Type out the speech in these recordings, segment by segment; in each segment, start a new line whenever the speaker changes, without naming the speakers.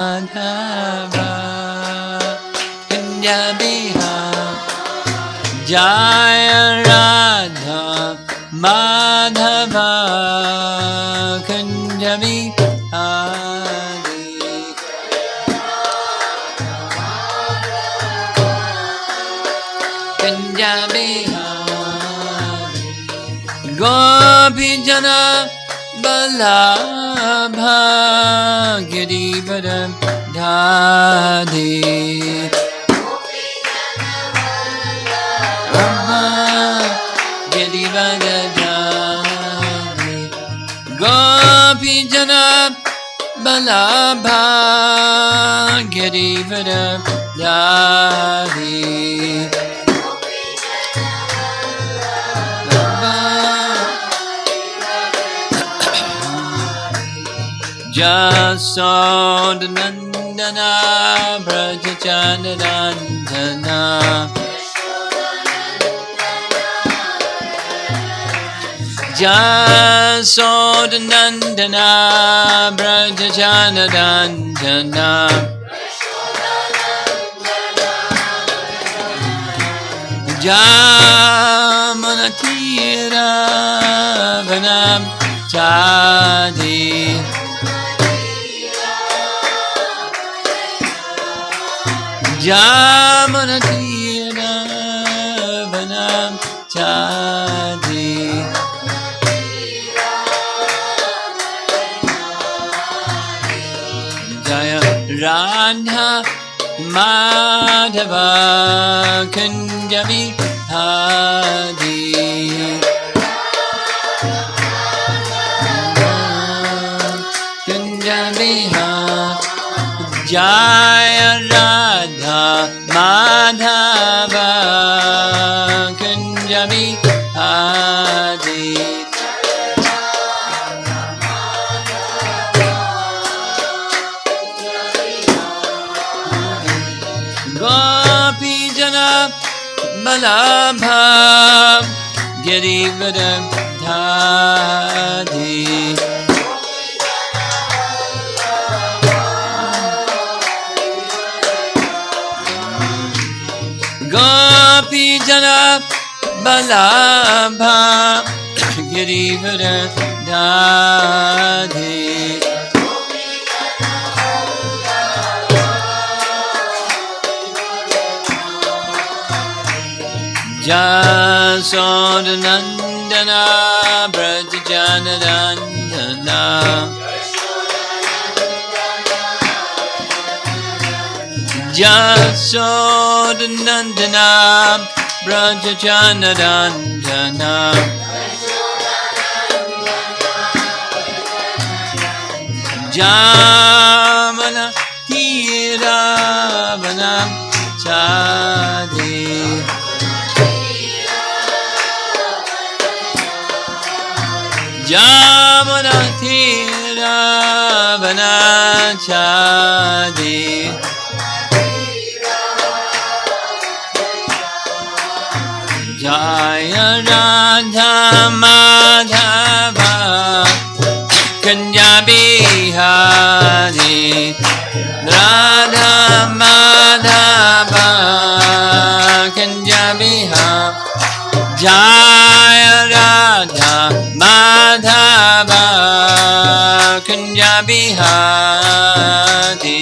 Madhava Kanya Bihari Jaya Radha Madhava Kanya Bihari Kanya Bihari Gopi Jana Balabha Girivara Dhari Rama Girivara Dhari Gopi Jana Balabha Girivara Dhari Jasodhanandana Brajachanandana Jasodhanandana Brajachanandana Jamanatira Vanam Chadi Jamanatira Vanam Chadi Jaya Radha Madhava Kanya Bihari Kanya Bihari Jaya Radha Madhava Kanya Bihari Gopi Jana Balabha Girivara Dhari Gopi Jana Balabha Girivara Dhari Jasodhanandana Brajajanandana Jasodhanandana Brajajanandana Jamana Tira Vanam Chadi Jamana Tira Vanam Chadi Jaya Radha Madhava Kanya Bihari Radha Madhava Kanya Bihari Jaya Radha Madhava Kanya Bihari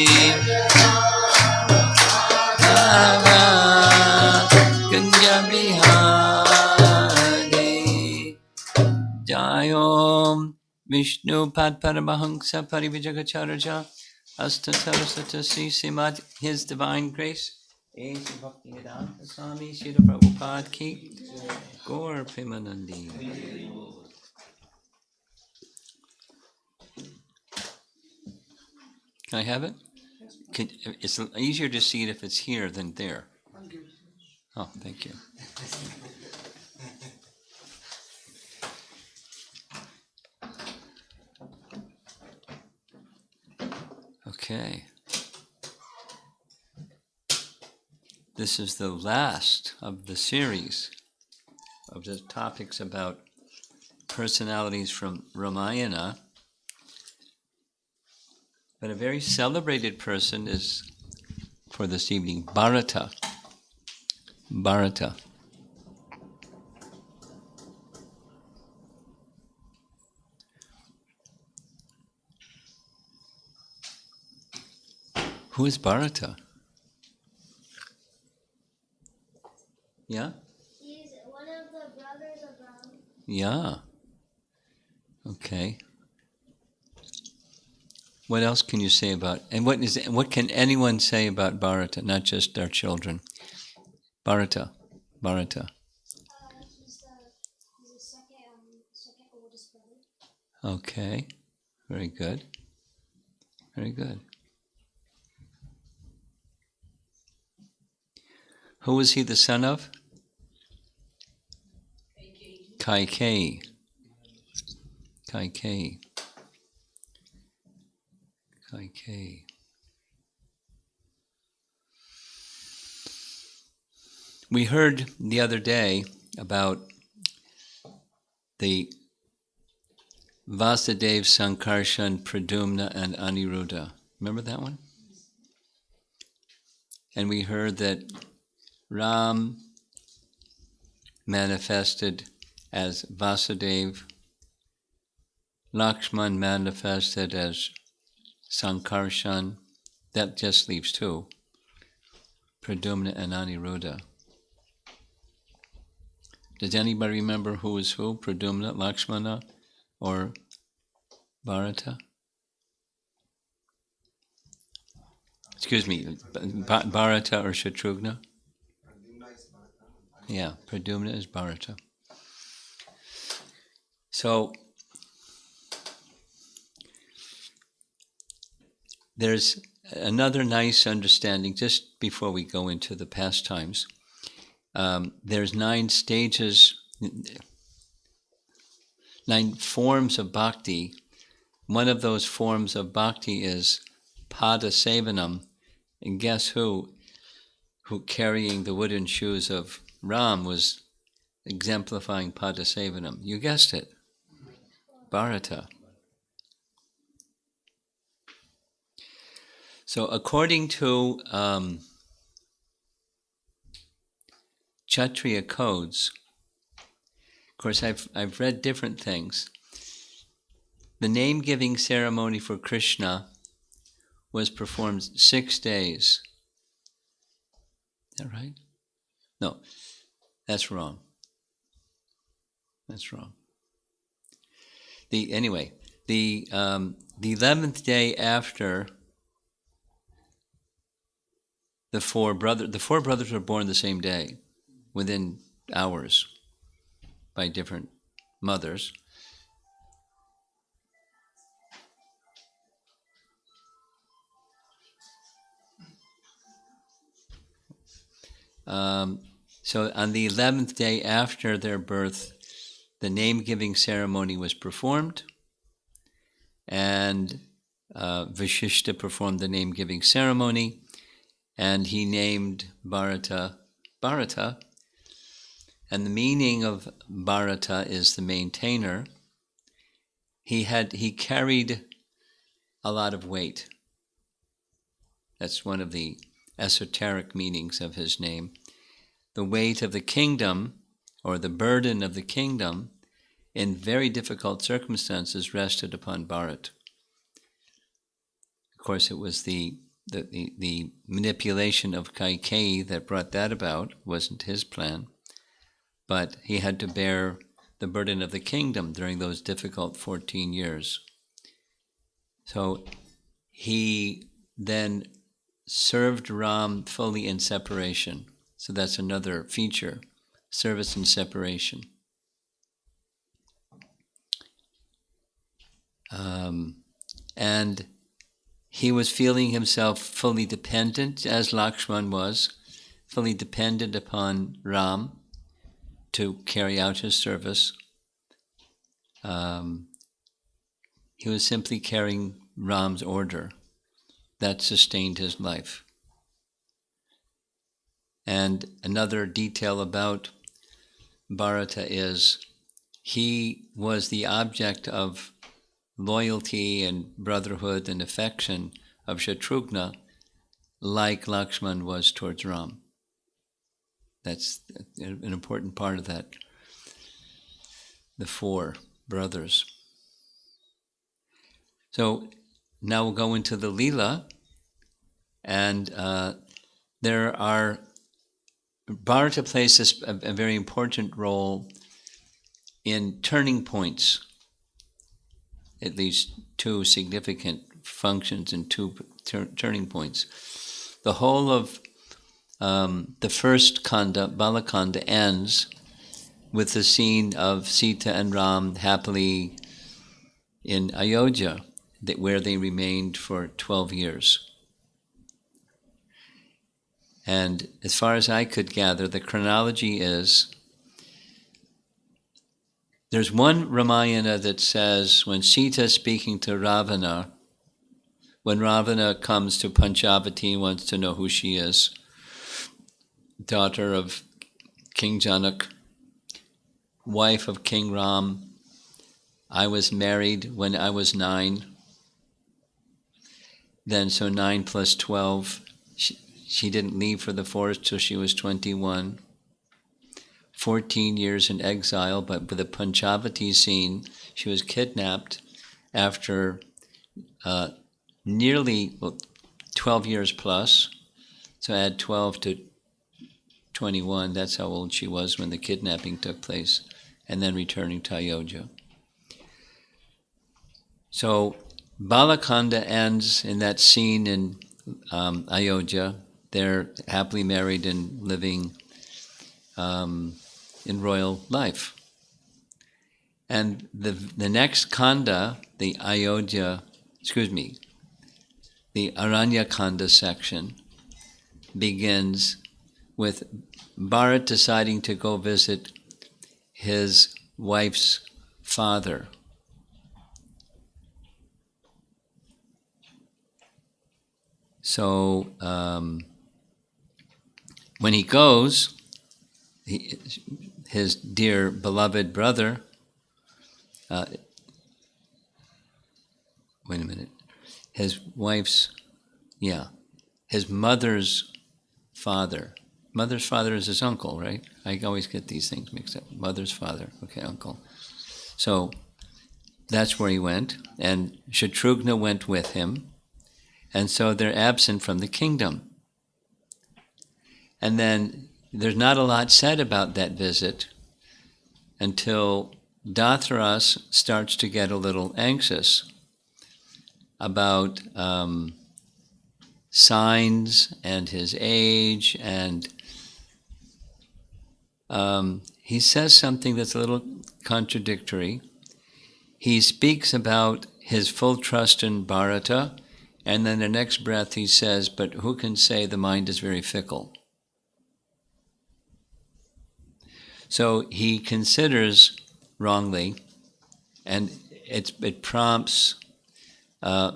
Jayom Vishnu Pad Paramahansa Parivijagacharya Astatara Simat His Divine Grace Esi Bhaktivedanta Swami Srila Prabhupada Ki Gaur Premanandi. Can I have it? It's easier to see it if it's here than there. Oh, thank you. Okay. This is the last of the series of the topics about personalities from Ramayana. But a very celebrated person is, for this evening, Bharata. Bharata. Who is Bharata? Yeah?
He's one of the brothers of Ram.
Yeah. Okay. What else can you say about, and what can anyone say about Bharata, not just our children? Bharata. Bharata.
He's the second oldest brother.
Okay. Very good. Very good. Who was he the son of? Kaikeyi. Kaikeyi. Kaikeyi. We heard the other day about the Vasudev, Sankarshan, Pradyumna, and Aniruddha. Remember that one? And we heard that Ram manifested as Vasudev, Lakshman manifested as Sankarshan. That just leaves two, Pradyumna and Aniruddha. Does anybody remember who is who? Pradyumna, Lakshmana, or Bharata? Excuse me, Bharata or Shatrughna? Yeah, Pradyumna is Bharata. So, there's another nice understanding, just before we go into the pastimes. There's 9 stages, 9 forms of bhakti. One of those forms of bhakti is pada sevanam. And guess who carrying the wooden shoes of Ram was exemplifying pada sevanam? You guessed it, Bharata. So according to Kshatriya codes, of course I've read different things. The name-giving ceremony for Krishna was performed 6 days. Is that right? No, that's wrong. That's wrong. The 11th day after the four brothers were born the same day, within hours, by different mothers. So on the 11th day after their birth, the name-giving ceremony was performed, and Vashishta performed the name-giving ceremony, and he named Bharata Bharata, and the meaning of Bharata is the maintainer. He carried a lot of weight. That's one of the esoteric meanings of his name. The weight of the kingdom, or the burden of the kingdom, in very difficult circumstances rested upon Bharat. Of course, it was the manipulation of Kaikeyi that brought that about. It wasn't his plan. But he had to bear the burden of the kingdom during those difficult 14 years. So he then served Ram fully in separation. So that's another feature, service in separation. And he was feeling himself fully dependent, as Lakshman was, fully dependent upon Ram to carry out his service. He was simply carrying Ram's order. That sustained his life. And another detail about Bharata is he was the object of loyalty and brotherhood and affection of Shatrughna like Lakshman was towards Ram. That's an important part of that, the four brothers. So now we'll go into the Leela, and Bharata plays a very important role in turning points, at least two significant functions and two turning points. The whole of the first Kanda, Balakanda, ends with the scene of Sita and Ram happily in Ayodhya, where they remained for 12 years. And as far as I could gather, the chronology is, there's one Ramayana that says when Sita is speaking to Ravana, when Ravana comes to Panchavati and wants to know who she is, daughter of King Janak, wife of King Ram, I was married when I was 9. Then, so 9 plus 12, she didn't leave for the forest till she was 21. 14 years in exile, but with the Panchavati scene, she was kidnapped after nearly 12 years plus. So add 12 to 21, that's how old she was when the kidnapping took place, and then returning to Ayodhya. So Balakanda ends in that scene in Ayodhya. They're happily married and living in royal life. And the next Kanda, the Aranya Kanda section, begins with Bharat deciding to go visit his wife's father. So when he goes, his dear beloved brother, his mother's father. Mother's father is his uncle, right? I always get these things mixed up. Mother's father, okay, uncle. So that's where he went, and Shatrughna went with him, and so they're absent from the kingdom. And then there's not a lot said about that visit until Dathras starts to get a little anxious about signs and his age, and he says something that's a little contradictory. He speaks about his full trust in Bharata, and then the next breath he says, but who can say the mind is very fickle? So he considers wrongly, and it prompts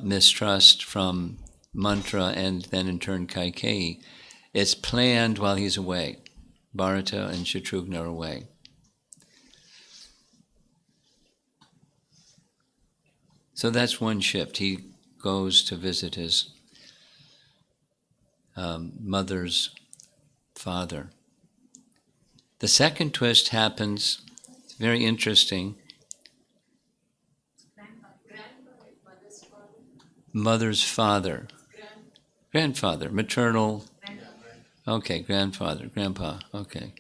mistrust from Mantra and then in turn Kaikeyi. It's planned while he's away. Bharata and Shatrughna are away. So that's one shift. He goes to visit his mother's father. The second twist happens, it's very interesting. Mother's father. Grandfather, maternal. Okay, grandfather, grandpa, okay.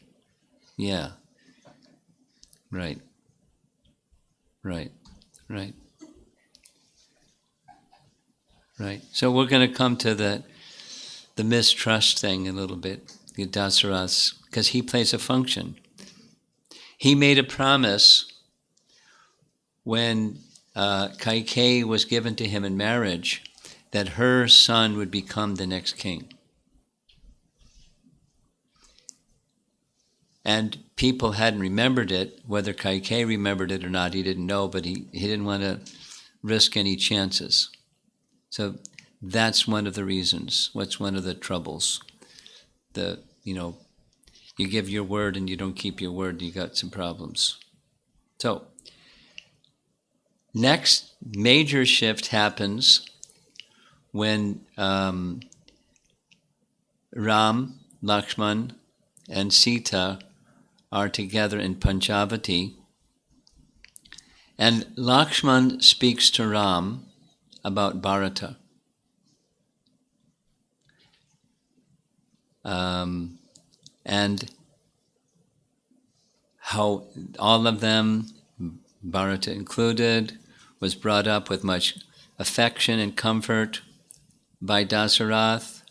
Yeah. Right. So we're going to come to the mistrust thing a little bit, the Dasaras, because he plays a function. He made a promise when Kaikeyi was given to him in marriage that her son would become the next king. And people hadn't remembered it. Whether Kaikeyi remembered it or not, he didn't know, but he didn't want to risk any chances. So that's one of the reasons. What's one of the troubles? You give your word and you don't keep your word, you got some problems. So Next major shift happens when Ram, Lakshman, and Sita are together in Panchavati, and Lakshman speaks to Ram about Bharata. And how all of them, Bharata included, was brought up with much affection and comfort by Dasarath,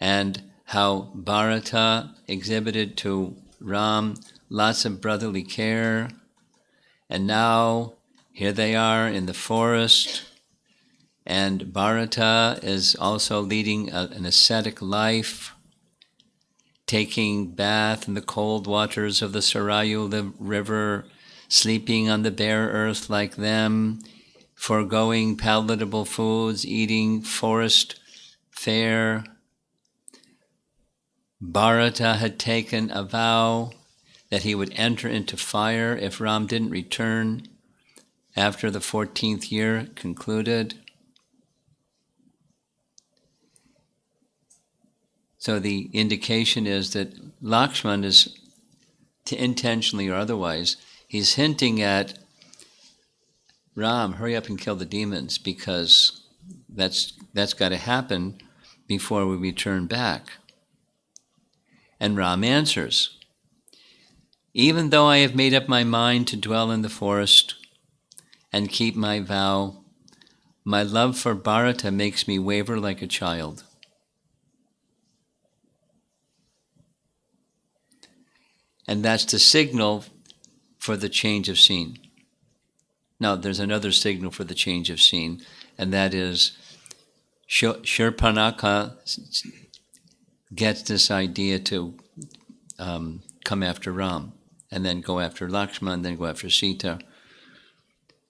and how Bharata exhibited to Ram lots of brotherly care. And now, here they are in the forest, and Bharata is also leading an ascetic life, taking bath in the cold waters of the Sarayu river, sleeping on the bare earth like them, foregoing palatable foods, eating forest fare. Bharata had taken a vow that he would enter into fire if Ram didn't return after the 14th year concluded. So the indication is that Lakshman is, intentionally or otherwise, he's hinting at Ram, hurry up and kill the demons, because that's got to happen before we return back. And Ram answers, even though I have made up my mind to dwell in the forest and keep my vow, my love for Bharata makes me waver like a child. And that's the signal for the change of scene. Now, there's another signal for the change of scene, and that is Shurpanakha gets this idea to come after Ram, and then go after Lakshman, then go after Sita.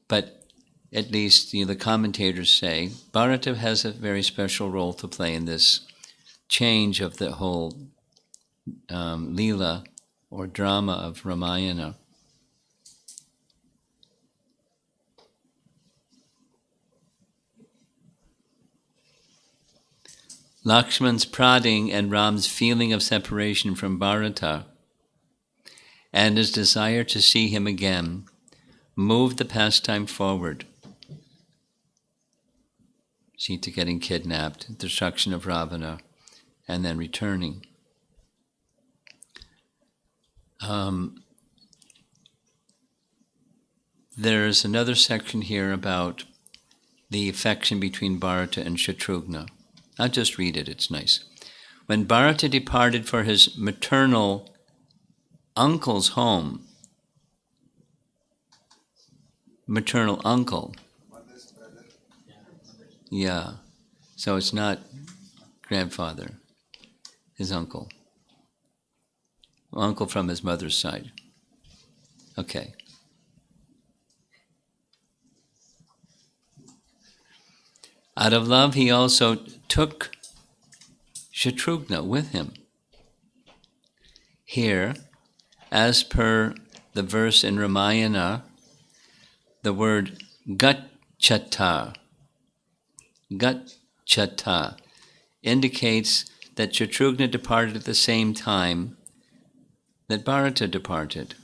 But at least the commentators say Bharata has a very special role to play in this change of the whole Leela or drama of Ramayana. Lakshman's prodding and Ram's feeling of separation from Bharata and his desire to see him again moved the pastime forward. Sita getting kidnapped, destruction of Ravana, and then returning. There's another section here about the affection between Bharata and Shatrughna. I'll just read it, it's nice. When Bharata departed for his maternal uncle's home, maternal uncle, yeah, so it's not grandfather, his uncle. Uncle from his mother's side. Okay. Out of love, he also took Shatrughna with him. Here, as per the verse in Ramayana, the word gacchata indicates that Shatrughna departed at the same time that Bharata departed.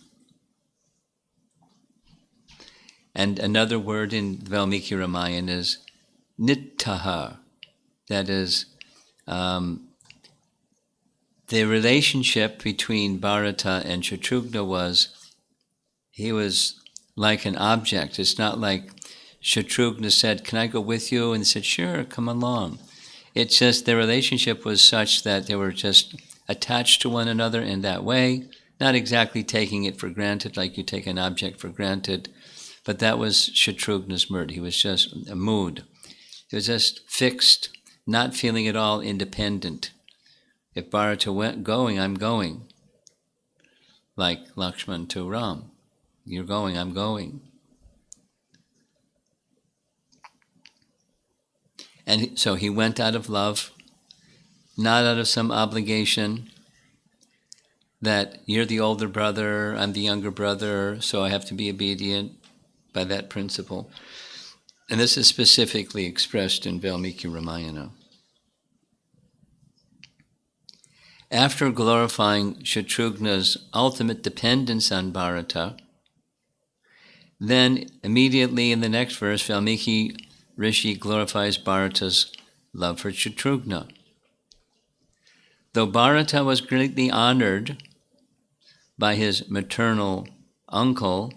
And another word in Valmiki Ramayana is nittaha, that is, the relationship between Bharata and Shatrughna was, he was like an object. It's not like Shatrughna said, can I go with you? And said, sure, come along. It's just their relationship was such that they were just attached to one another in that way, not exactly taking it for granted like you take an object for granted, but that was Shatrughna's mood. He was just a mood. He was just fixed, not feeling at all independent. If Bharata went going, I'm going. Like Lakshman to Ram. You're going, I'm going. And so he went out of love, not out of some obligation that you're the older brother, I'm the younger brother, so I have to be obedient. by that principle. And this is specifically expressed in Valmiki Ramayana. After glorifying Shatrughna's ultimate dependence on Bharata, then immediately in the next verse, Valmiki Rishi glorifies Bharata's love for Shatrughna. Though Bharata was greatly honored by his maternal uncle,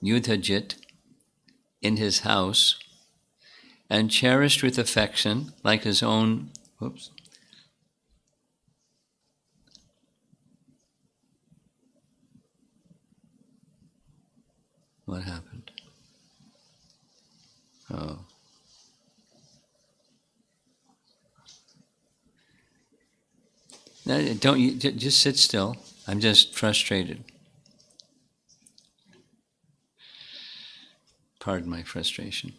Yudhajit, in his house, and cherished with affection like his own... What happened? Oh. No, don't you just sit still. I'm just frustrated. Pardon my frustration.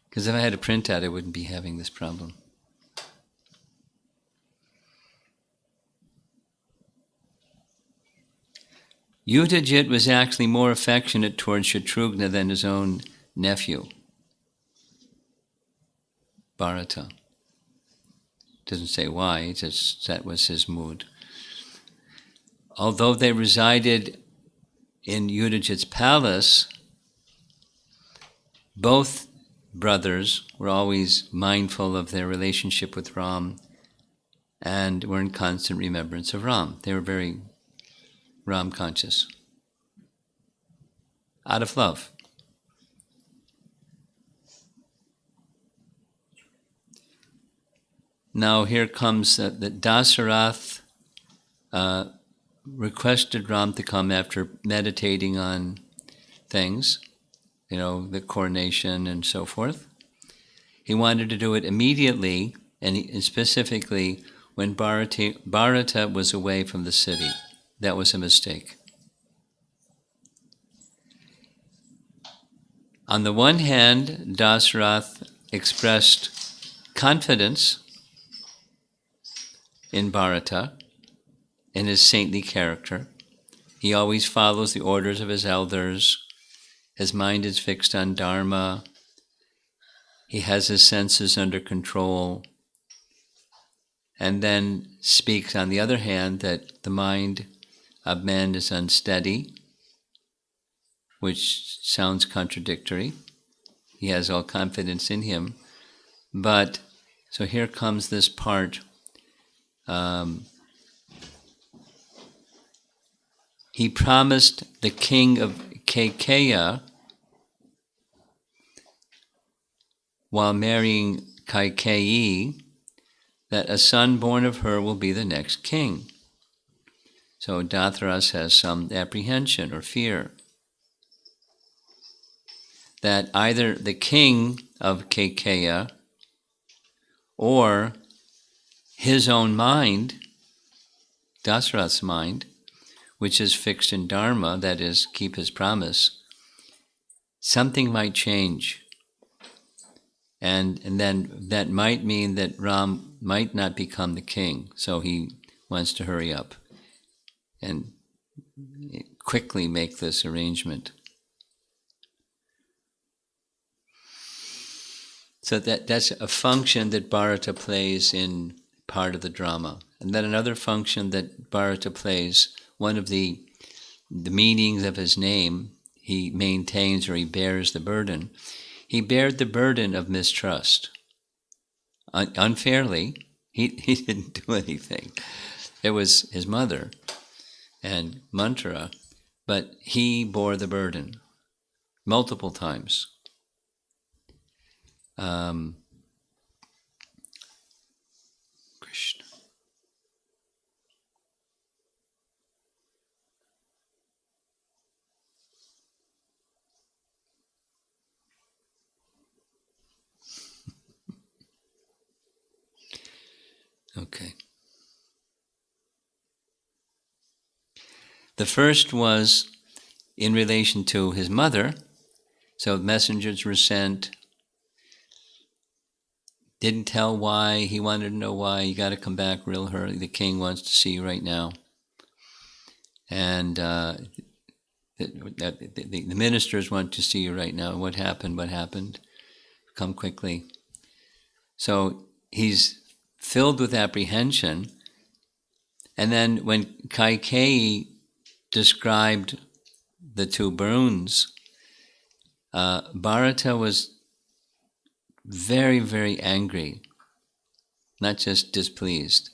Because if I had a printout, I wouldn't be having this problem. Yudhajit was actually more affectionate towards Shatrughna than his own nephew, Bharata. Doesn't say why, just that was his mood. Although they resided in Yudhajit's palace, both brothers were always mindful of their relationship with Ram and were in constant remembrance of Ram. They were very Ram conscious, out of love. Now here comes that Dasarath requested Ram to come after meditating on things, the coronation and so forth. He wanted to do it immediately, and specifically when Bharata was away from the city. That was a mistake. On the one hand, Dasarath expressed confidence in Bharata, in his saintly character. He always follows the orders of his elders. His mind is fixed on Dharma. He has his senses under control. And then speaks, on the other hand, that the mind of man is unsteady, which sounds contradictory. He has all confidence in him. But, so here comes this part. He promised the king of Kaikeya, while marrying Kaikeyi, that a son born of her will be the next king. So Dathras has some apprehension or fear that either the king of Kaikeya or his own mind, Dasarath's mind, which is fixed in Dharma, that is, keep his promise, something might change. And then that might mean that Ram might not become the king, so he wants to hurry up and quickly make this arrangement. So that's a function that Bharata plays in part of the drama. And then another function that Bharata plays, one of the meanings of his name, he maintains or he bears the burden. He bared the burden of mistrust. Unfairly, he didn't do anything. It was his mother and Mantra, but he bore the burden multiple times. Krishna. Okay. The first was in relation to his mother. So messengers were sent, didn't tell why, he wanted to know why, you got to come back real early, the king wants to see you right now. And The ministers want to see you right now. What happened? What happened? Come quickly. So he's filled with apprehension. And then when Kaikeyi described the two Baruns, Bharata was very, very angry, not just displeased,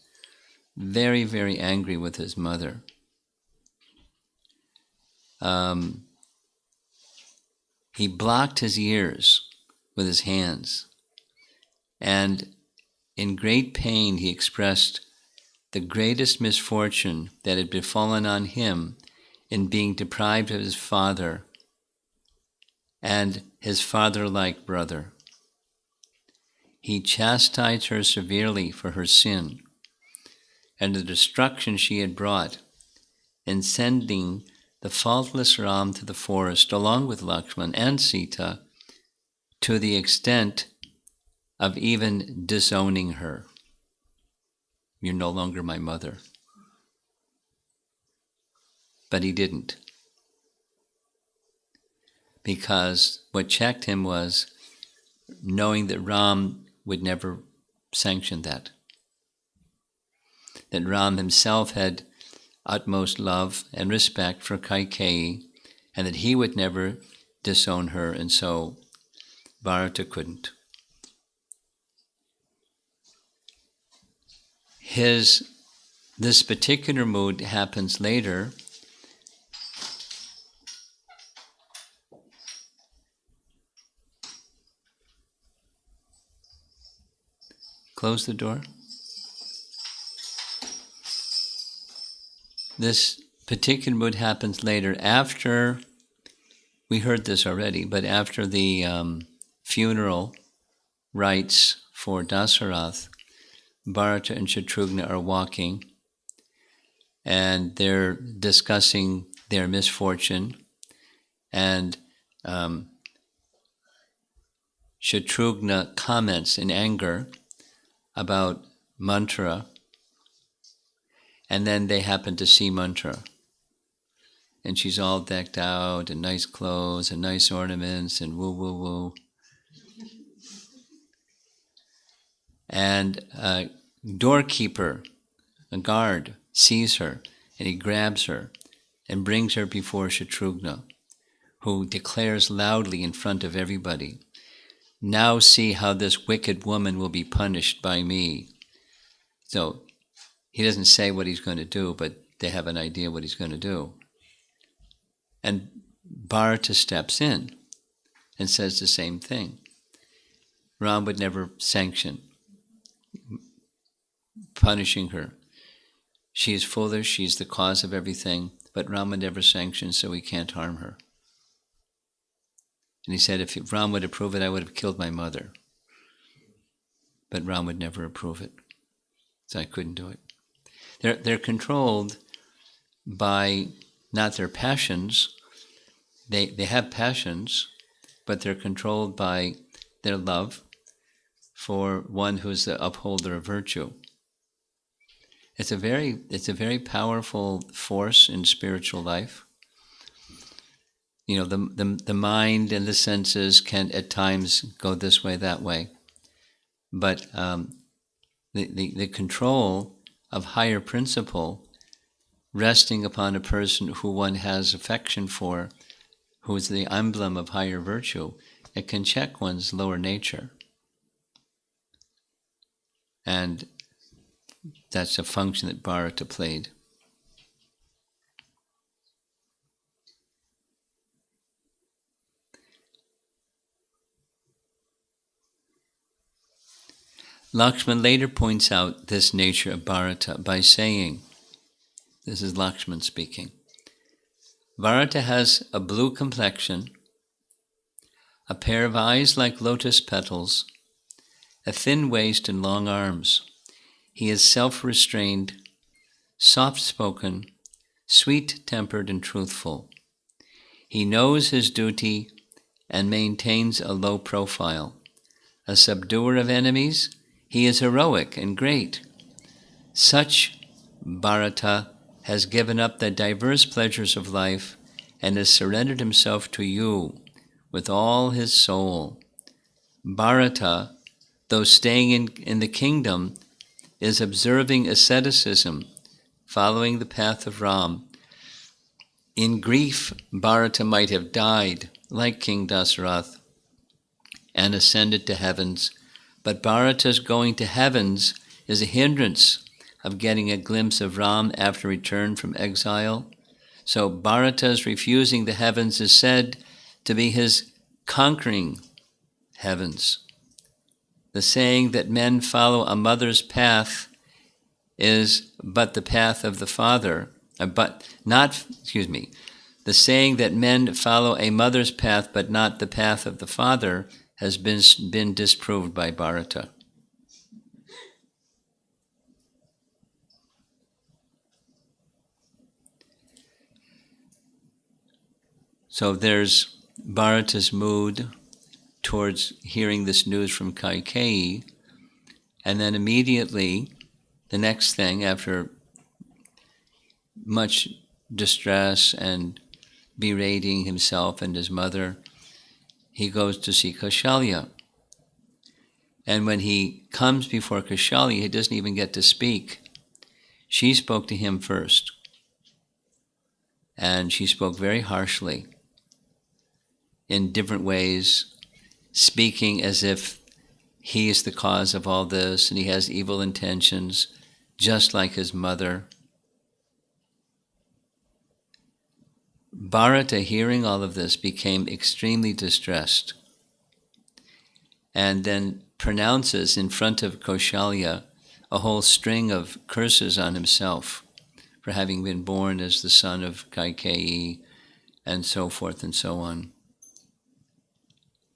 very, very angry with his mother. He blocked his ears with his hands, and in great pain he expressed the greatest misfortune that had befallen on him in being deprived of his father and his father-like brother. He chastised her severely for her sin and the destruction she had brought in sending the faultless Ram to the forest along with Lakshman and Sita, to the extent of even disowning her. You're no longer my mother. But he didn't. Because what checked him was knowing that Ram would never sanction that. That Ram himself had utmost love and respect for Kaikeyi, and that he would never disown her, and so Bharata couldn't. This particular mood happens later. Close the door. This particular mood happens later, after, we heard this already, but after the funeral rites for Dasarath, Bharata and Chitrakut are walking, and they're discussing their misfortune, and Chitrakut comments in anger about mantra, and then they happen to see mantra. And she's all decked out in nice clothes and nice ornaments and woo woo woo. And a doorkeeper, a guard, sees her, and he grabs her and brings her before Chitrakut, who declares loudly in front of everybody, "Now see how this wicked woman will be punished by me." So he doesn't say what he's going to do, but they have an idea what he's going to do. And Bharata steps in and says the same thing. Ram would never sanction punishing her. She is foolish, she's the cause of everything, but Ram would never sanction, so he can't harm her. And he said, if Ram would approve it, I would have killed my mother. But Ram would never approve it, so I couldn't do it. They're controlled by not their passions. They have passions, but they're controlled by their love for one who's the upholder of virtue. It's a very powerful force in spiritual life. You know, the mind and the senses can at times go this way, that way, but the control of higher principle resting upon a person who one has affection for, who is the emblem of higher virtue, it can check one's lower nature. And that's a function that Bharata played. Lakshman later points out this nature of Bharata by saying, this is Lakshman speaking, Bharata has a blue complexion, a pair of eyes like lotus petals, a thin waist and long arms. He is self-restrained, soft-spoken, sweet-tempered and truthful. He knows his duty and maintains a low profile. A subduer of enemies, he is heroic and great. Such Bharata has given up the diverse pleasures of life and has surrendered himself to you with all his soul. Bharata, though staying in the kingdom, is observing asceticism, following the path of Ram. In grief, Bharata might have died, like King Dasarath, and ascended to heavens, but Bharata's going to heavens is a hindrance of getting a glimpse of Ram after return from exile. So Bharata's refusing the heavens is said to be his conquering heavens. The saying that men follow a mother's path is but the path of the father, the saying that men follow a mother's path but not the path of the father has been disproved by Bharata. So there's Bharata's mood towards hearing this news from Kaikeyi, and then immediately, the next thing, after much distress and berating himself and his mother, he goes to see Kaushalya. And when he comes before Kaushalya, he doesn't even get to speak. She spoke to him first, and she spoke very harshly, in different ways, speaking as if he is the cause of all this and he has evil intentions, just like his mother. Bharata, hearing all of this, became extremely distressed and then pronounces in front of Kaushalya a whole string of curses on himself for having been born as the son of Kaikeyi and so forth and so on,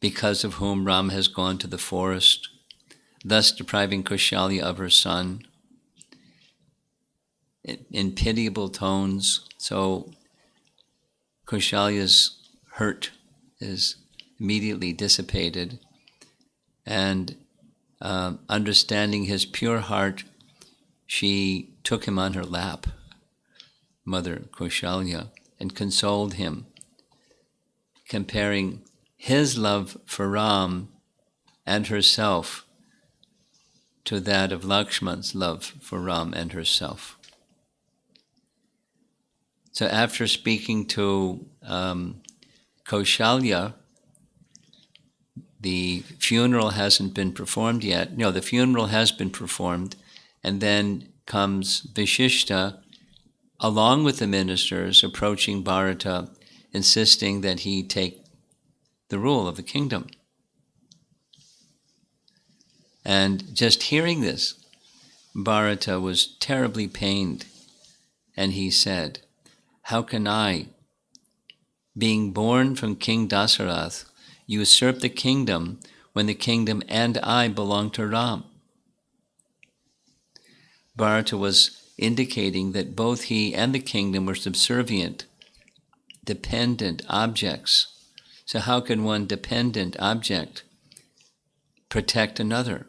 because of whom Ram has gone to the forest, thus depriving Kaushalya of her son, in pitiable tones. So Kaushalya's hurt is immediately dissipated, and understanding his pure heart, she took him on her lap, Mother Kaushalya, and consoled him, comparing his love for Ram and herself to that of Lakshman's love for Ram and herself. So after speaking to Kaushalya, the funeral hasn't been performed yet. No, the funeral has been performed, and then comes Vishishta, along with the ministers, approaching Bharata, insisting that he take the rule of the kingdom. And just hearing this, Bharata was terribly pained, and he said, "How can I, being born from King Dasarath, usurp the kingdom when the kingdom and I belong to Ram?" Bharata was indicating that both he and the kingdom were subservient, dependent objects. So how can one dependent object protect another?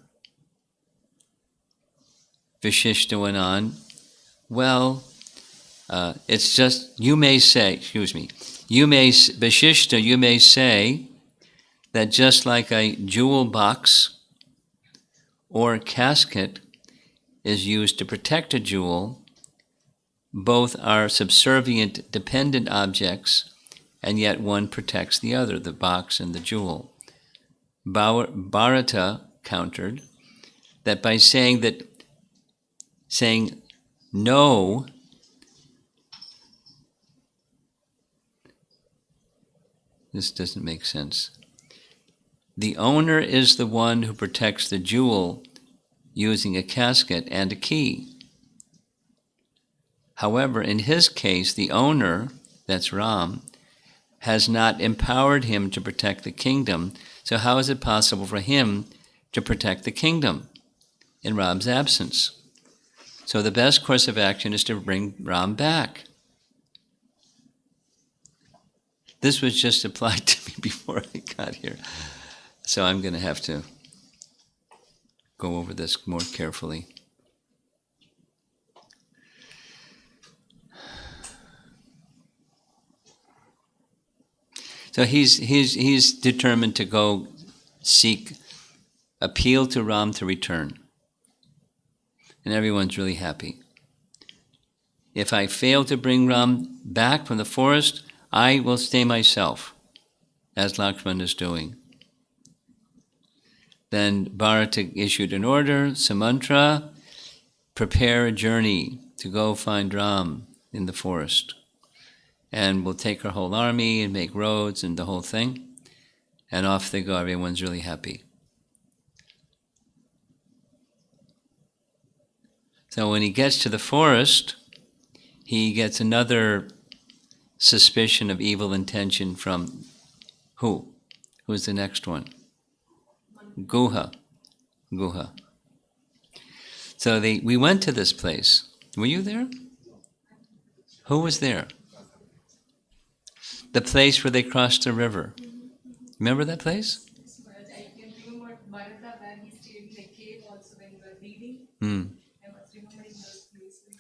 Vishishta went on, well, it's just, Vishishta, you may say that just like a jewel box or casket is used to protect a jewel, both are subservient, dependent objects, and yet one protects the other, the box and the jewel. Bharata countered that by saying no, this doesn't make sense. The owner is the one who protects the jewel using a casket and a key. However, in his case, the owner, that's Ram, has not empowered him to protect the kingdom. So how is it possible for him to protect the kingdom in Ram's absence? So the best course of action is to bring Ram back. This was just applied to me before I got here. So I'm going to have to go over this more carefully. So he's determined to go appeal to Ram to return. And everyone's really happy. If I fail to bring Ram back from the forest, I will stay myself, as Lakshmana is doing. Then Bharata issued an order, Sumantra, prepare a journey to go find Ram in the forest. And we'll take our whole army and make roads and the whole thing. And off they go. Everyone's really happy. So when he gets to the forest, he gets another suspicion of evil intention from who? Who's the next one? Guha. So we went to this place. Were you there? Who was there? The place where they crossed the river. Remember that place?
I can remember Bharata where he stayed in the cave also when we were reading. I was remembering those places.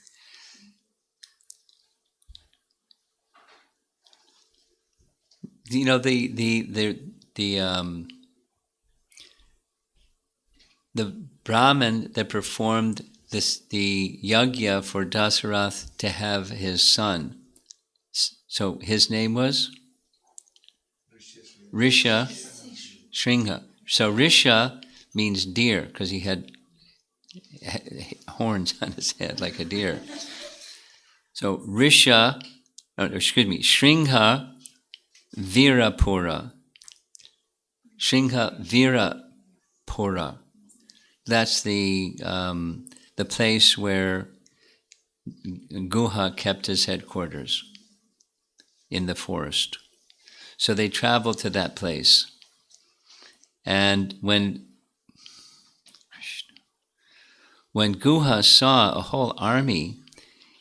You know, the Brahmin that performed the yajna for Dasarath to have his son. So his name was Risha Shringha. So Risha means deer because he had horns on his head like a deer. So Shringha Virapura. Shringha Virapura. That's the place where Guha kept his headquarters in the forest. So they traveled to that place. And when Guha saw a whole army,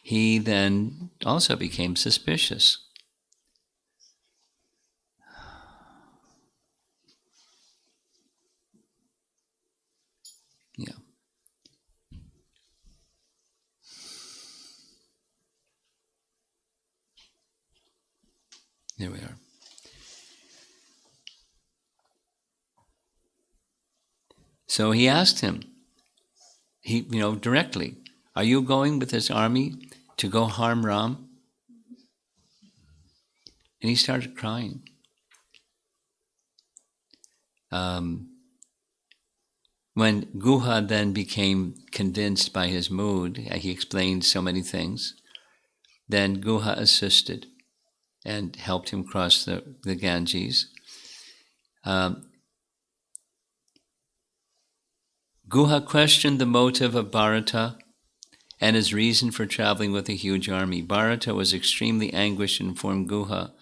he then also became suspicious. Yeah. There we are. So he asked him, directly, are you going with this army to go harm Ram? And he started crying. When Guha then became convinced by his mood, he explained so many things, then Guha assisted and helped him cross the Ganges. Guha questioned the motive of Bharata and his reason for traveling with a huge army. Bharata was extremely anguished and informed Guha,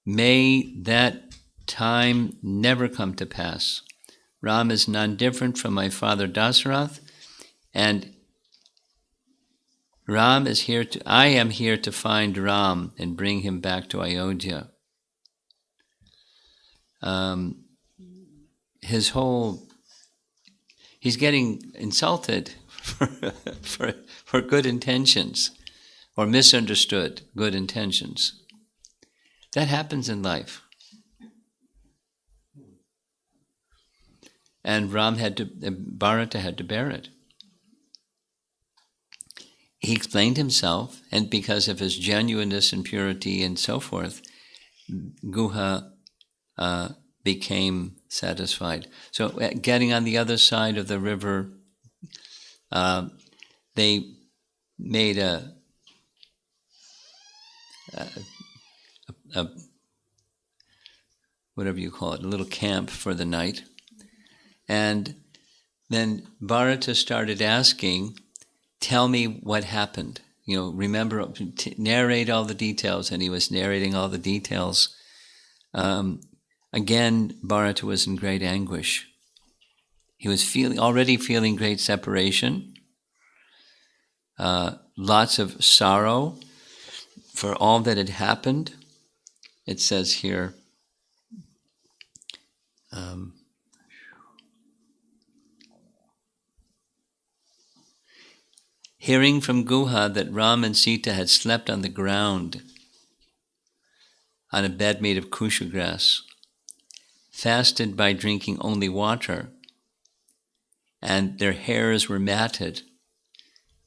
may that time never come to pass. Ram is none different from my father Dasarath, and I am here to find Ram and bring him back to Ayodhya. He's getting insulted for good intentions, or misunderstood good intentions. That happens in life. And Bharata had to bear it. He explained himself, and because of his genuineness and purity and so forth, Guha became satisfied. So getting on the other side of the river, they made a whatever you call it, a little camp for the night. And then Bharata started asking, tell me what happened. Remember, narrate all the details. And he was narrating all the details. Again, Bharata was in great anguish. He was already feeling great separation, lots of sorrow for all that had happened. It says here, hearing from Guha that Ram and Sita had slept on the ground on a bed made of kusha grass, fasted by drinking only water, and their hairs were matted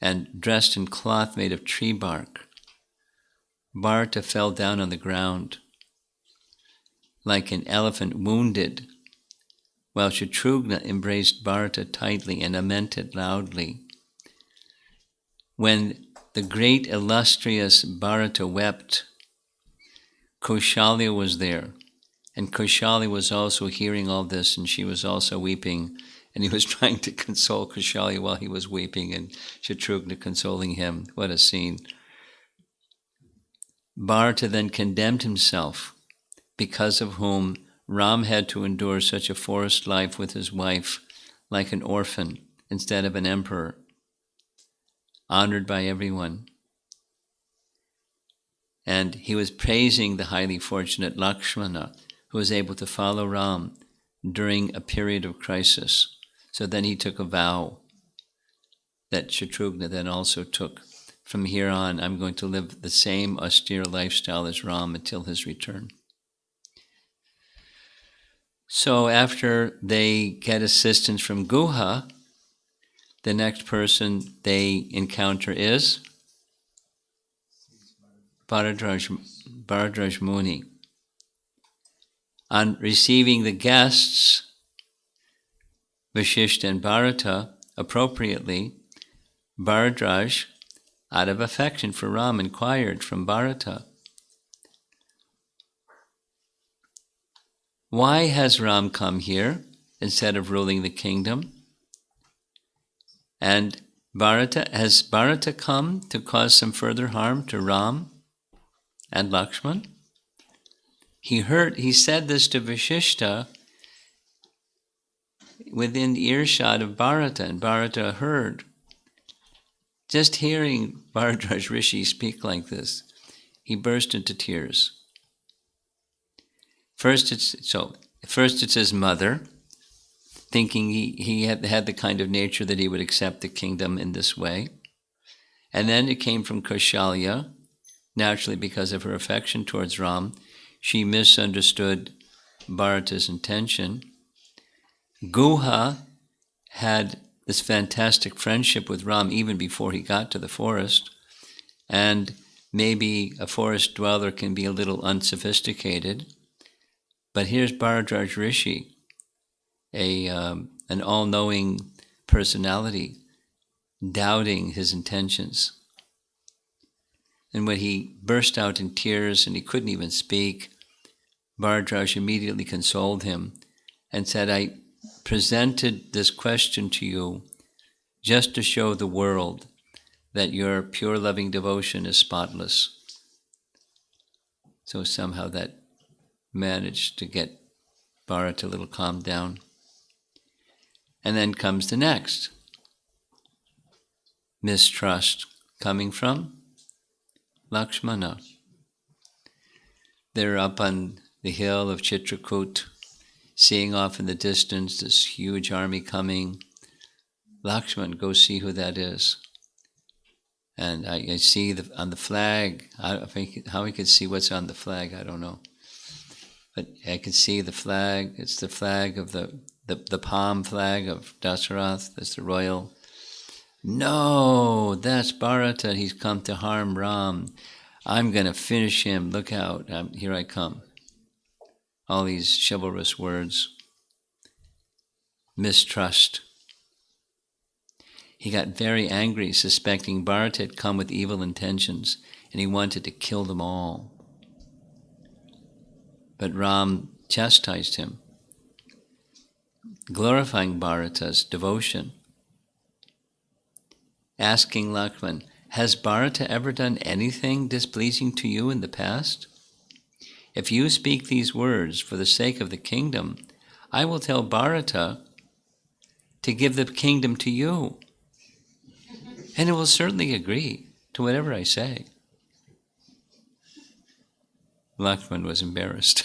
and dressed in cloth made of tree bark. Bharata fell down on the ground like an elephant wounded, while Chitrakut embraced Bharata tightly and lamented loudly. When the great illustrious Bharata wept, Kaushalya was there, and Kaushalya was also hearing all this, and she was also weeping, and he was trying to console Kaushalya while he was weeping, and Chitrakut consoling him. What a scene. Bharata then condemned himself, because of whom Ram had to endure such a forced life with his wife, like an orphan instead of an emperor, honored by everyone. And he was praising the highly fortunate Lakshmana, who was able to follow Ram during a period of crisis. So then he took a vow that Chitrakut then also took. From here on, I'm going to live the same austere lifestyle as Ram until his return. So after they get assistance from Guha, the next person they encounter is Bharadraj Muni. On receiving the guests, Vashishta and Bharata, appropriately, Bharadraj, out of affection for Ram, inquired from Bharata, "Why has Ram come here instead of ruling the kingdom? And has Bharata come to cause some further harm to Ram and Lakshman?" He said this to Vashishta within earshot of Bharata, and Bharata heard. Just hearing Bharadraj Rishi speak like this, he burst into tears. First it's his mother, thinking he had the kind of nature that he would accept the kingdom in this way. And then it came from Kaushalya, naturally because of her affection towards Ram. She misunderstood Bharata's intention. Guha had this fantastic friendship with Ram even before he got to the forest. And maybe a forest dweller can be a little unsophisticated. But here's Bharadraj Rishi, an all-knowing personality, doubting his intentions. And when he burst out in tears and he couldn't even speak, Bharadraj immediately consoled him and said, "I presented this question to you just to show the world that your pure loving devotion is spotless." So somehow that managed to get Bharata a little calmed down. And then comes the next mistrust, coming from Lakshmana. They're up on the hill of Chitrakut, seeing off in the distance this huge army coming. Lakshman, go see who that is. And I see on the flag, how he could see what's on the flag, I don't know. But I can see the flag. It's the flag of the palm flag of Dasarath. That's the royal. No, that's Bharata. He's come to harm Ram. I'm going to finish him. Look out. Here I come. All these chivalrous words. Mistrust. He got very angry, suspecting Bharata had come with evil intentions, and he wanted to kill them all. But Ram chastised him, glorifying Bharata's devotion, asking Lakshman, "Has Bharata ever done anything displeasing to you in the past? If you speak these words for the sake of the kingdom, I will tell Bharata to give the kingdom to you, and it will certainly agree to whatever I say." Lakshman was embarrassed.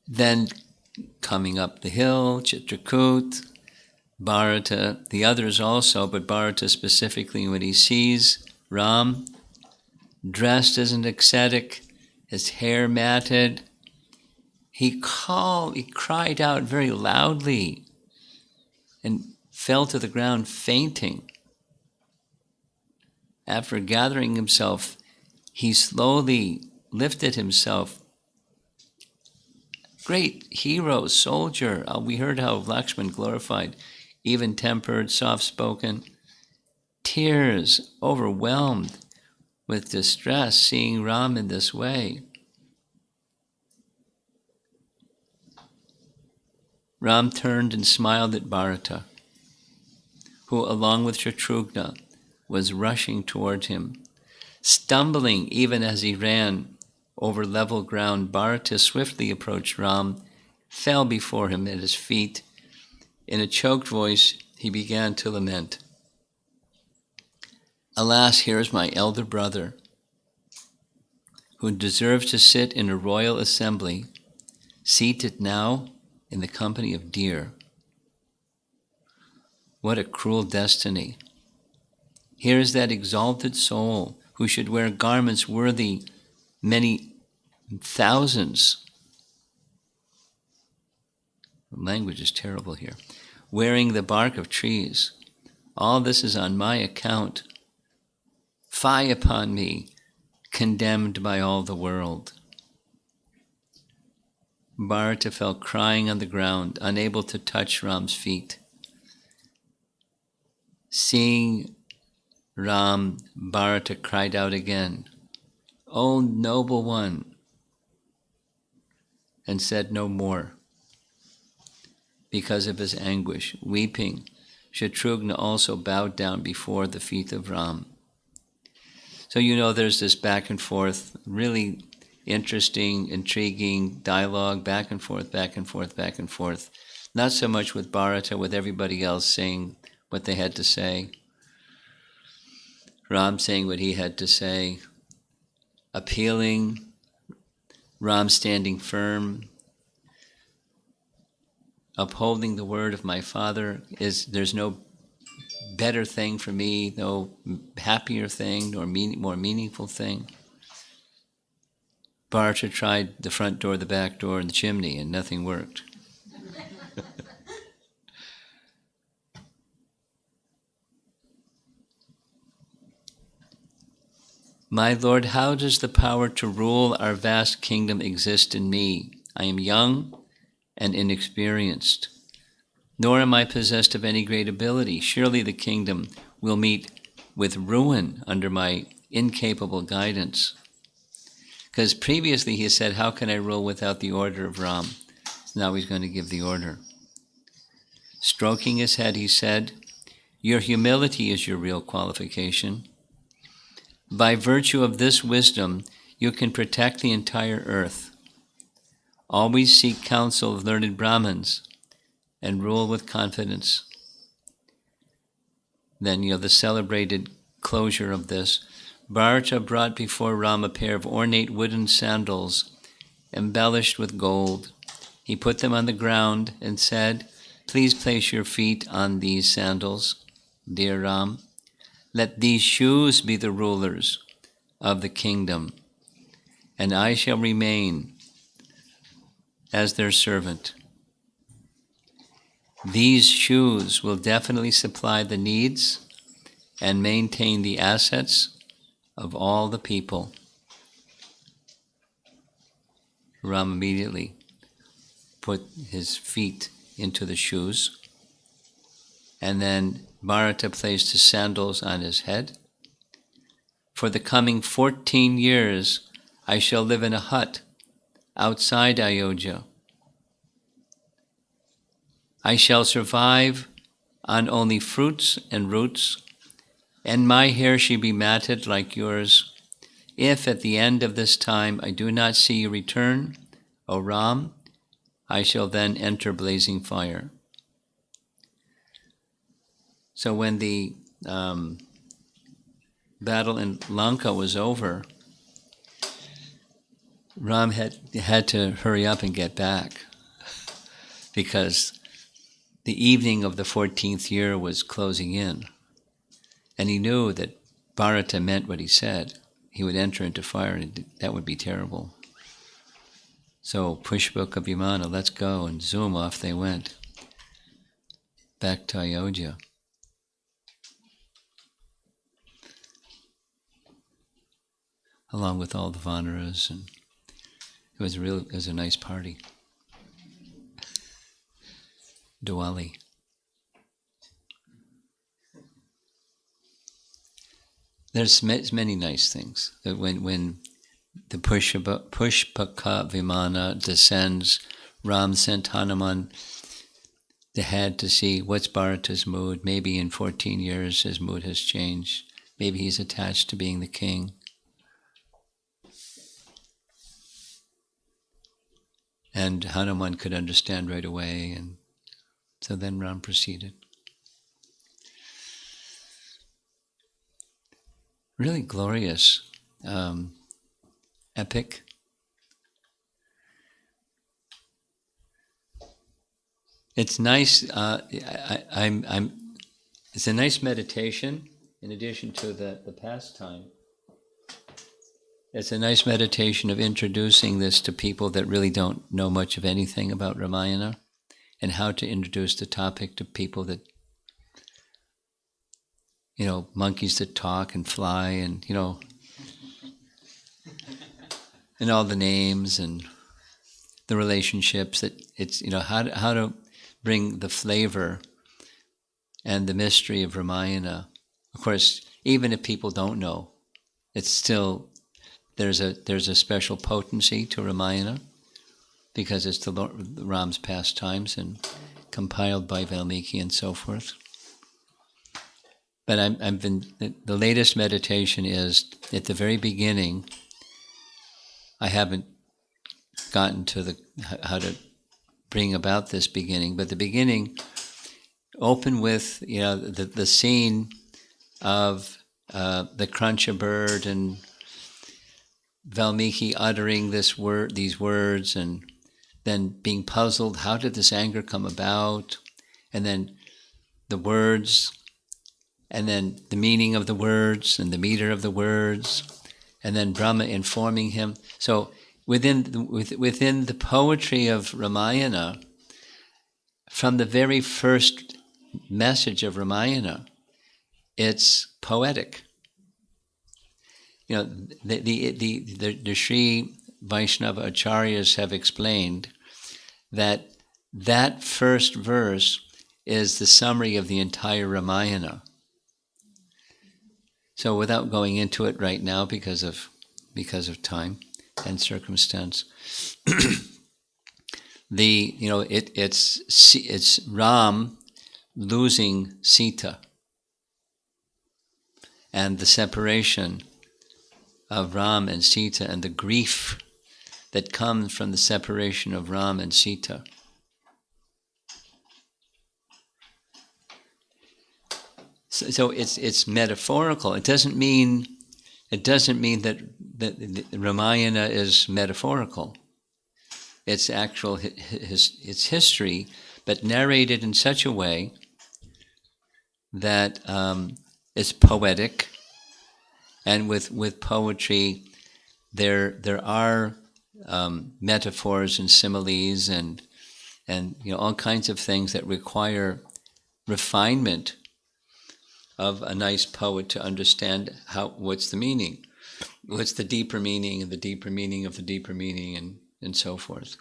Then coming up the hill, Chitrakut, Bharata, the others also, but Bharata specifically, when he sees Ram, dressed as an ascetic, his hair matted, he cried out very loudly and fell to the ground fainting. After gathering himself, he slowly lifted himself. Great hero, soldier. We heard how Lakshman glorified, even-tempered, soft-spoken. Tears, overwhelmed with distress, seeing Ram in this way. Ram turned and smiled at Bharata, who, along with Chitrakut, was rushing toward him. Stumbling even as he ran over level ground, Bharata swiftly approached Ram, fell before him at his feet. In a choked voice, he began to lament. Alas, here is my elder brother, who deserves to sit in a royal assembly, seated now in the company of deer. What a cruel destiny. Here is that exalted soul who should wear garments worthy many thousands. The language is terrible here. Wearing the bark of trees. All this is on my account. Fie upon me, condemned by all the world. Bharata fell crying on the ground, unable to touch Ram's feet. Seeing Ram, Bharata cried out again, O noble one, and said no more. Because of his anguish, weeping, Chitrakut also bowed down before the feet of Ram. So there's this back and forth, really interesting, intriguing dialogue, back and forth, back and forth, back and forth. Not so much with Bharata, with everybody else saying what they had to say. Ram saying what he had to say, appealing, Ram standing firm, upholding the word of my father. There's no better thing for me, no happier thing, nor more meaningful thing. Bharata tried the front door, the back door, and the chimney, and nothing worked. My Lord, how does the power to rule our vast kingdom exist in me? I am young and inexperienced, nor am I possessed of any great ability. Surely the kingdom will meet with ruin under my incapable guidance. Because previously he said, how can I rule without the order of Ram? Now he's going to give the order. Stroking his head, he said, your humility is your real qualification. By virtue of this wisdom, you can protect the entire earth. Always seek counsel of learned Brahmins and rule with confidence. Then, the celebrated closure of this. Bharata brought before Ram a pair of ornate wooden sandals embellished with gold. He put them on the ground and said, please place your feet on these sandals, dear Ram. Let these shoes be the rulers of the kingdom, and I shall remain as their servant. These shoes will definitely supply the needs and maintain the assets of all the people. Ram immediately put his feet into the shoes, and then Bharata placed his sandals on his head. For the coming 14 years, I shall live in a hut outside Ayodhya. I shall survive on only fruits and roots, and my hair shall be matted like yours. If at the end of this time I do not see you return, O Ram, I shall then enter blazing fire. So when the battle in Lanka was over, Ram had to hurry up and get back because the evening of the 14th year was closing in. And he knew that Bharata meant what he said, he would enter into fire, and that would be terrible. So Pushpaka Vimana, let's go, and zoom, off they went, back to Ayodhya. Along with all the Vanaras, and it was a nice party. Diwali. There's many nice things. When the Pushpaka Vimana descends, Ram sent Hanuman ahead to see what's Bharata's mood. Maybe in 14 years his mood has changed. Maybe he's attached to being the king. And Hanuman could understand right away, and so then Ram proceeded. Really glorious epic. It's nice. It's a nice meditation. In addition to the pastime, it's a nice meditation of introducing this to people that really don't know much of anything about Ramayana, and how to introduce the topic to people that, monkeys that talk and fly, and, and all the names and the relationships, that it's, how to bring the flavor and the mystery of Ramayana. Of course, even if people don't know, it's still, there's a special potency to Ramayana, because it's the Ram's pastimes and compiled by Valmiki and so forth. But the latest meditation is at the very beginning. I haven't gotten to how to bring about this beginning, but the beginning open with the scene of the Krancha bird and Valmiki uttering these words, and then being puzzled, how did this anger come about? And then the words, and then the meaning of the words, and the meter of the words, and then Brahma informing him. So within the poetry of Ramayana, from the very first message of Ramayana, it's poetic. The Sri Vaishnava Acharyas have explained that first verse is the summary of the entire Ramayana. So without going into it right now because of time and circumstance, it's Ram losing Sita, and the separation of Ram and Sita, and the grief that comes from the separation of Ram and Sita. So it's metaphorical. It doesn't mean that Ramayana is metaphorical. It's actual it's history, but narrated in such a way that it's poetic. And with poetry, there are metaphors and similes and all kinds of things that require refinement of a nice poet to understand what's the meaning, what's the deeper meaning, and the deeper meaning of the deeper meaning, and so forth.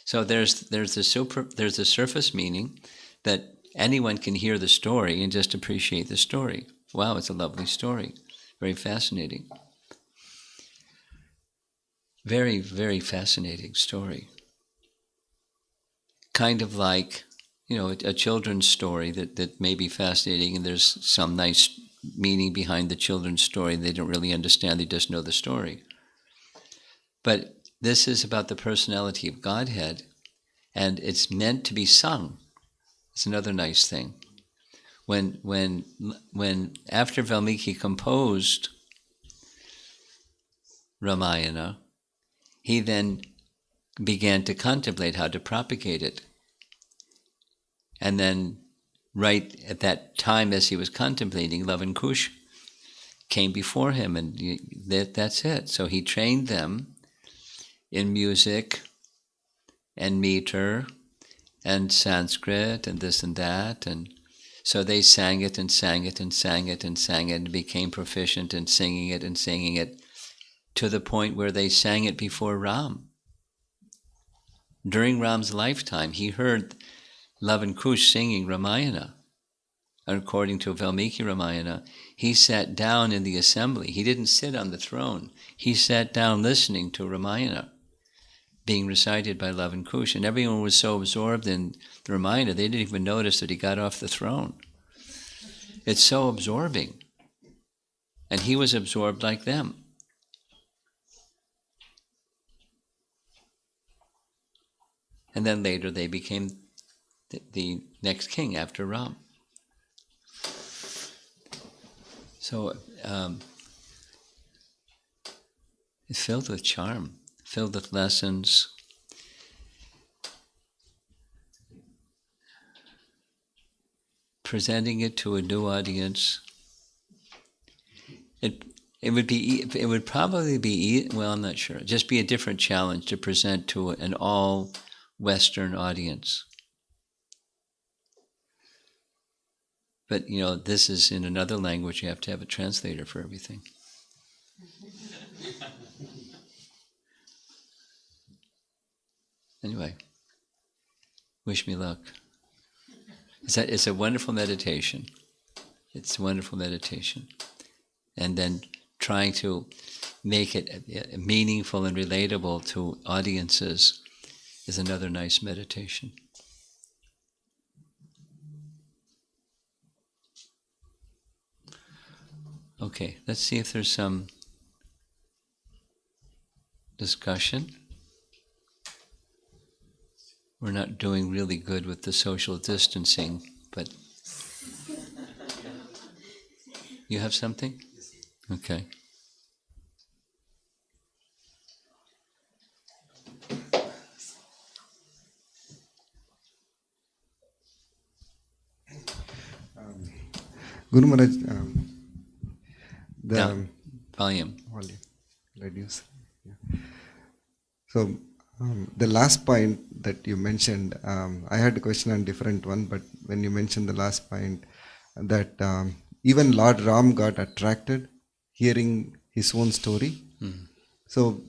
So there's the surface meaning that anyone can hear the story and just appreciate the story. Wow, it's a lovely story. Very fascinating. Very, very fascinating story. Kind of like, a children's story that may be fascinating, and there's some nice meaning behind the children's story. They don't really understand, they just know the story. But this is about the personality of Godhead, and it's meant to be sung. It's another nice thing. When after Valmiki composed Ramayana, he then began to contemplate how to propagate it. And then, right at that time, as he was contemplating, Love and Kush came before him, and that's it. So he trained them in music and meter and Sanskrit and this and that, and so they sang it and sang it and sang it and sang it and became proficient in singing it and singing it to the point where they sang it before Ram. During Ram's lifetime, he heard Lava and Kush singing Ramayana. According to Valmiki Ramayana, he sat down in the assembly. He didn't sit on the throne. He sat down listening to Ramayana being recited by Lava and Kush, and everyone was so absorbed in the Ramayana, they didn't even notice that he got off the throne. It's so absorbing. And he was absorbed like them. And then later they became the next king after Ram. So it's filled with charm, filled with lessons. Presenting it to a new audience. It would probably be, well, I'm not sure, just be a different challenge to present to an all Western audience. But, this is in another language, you have to have a translator for everything. Anyway, wish me luck. It's a wonderful meditation. It's a wonderful meditation. And then trying to make it meaningful and relatable to audiences is another nice meditation. Okay, let's see if there's some discussion. We're not doing really good with the social distancing, but you have something? Okay.
Guru Maharaj,
Volume.
Reduce. Yeah. So the last point that you mentioned, I had a question on different one, but when you mentioned the last point, that even Lord Ram got attracted hearing his own story. So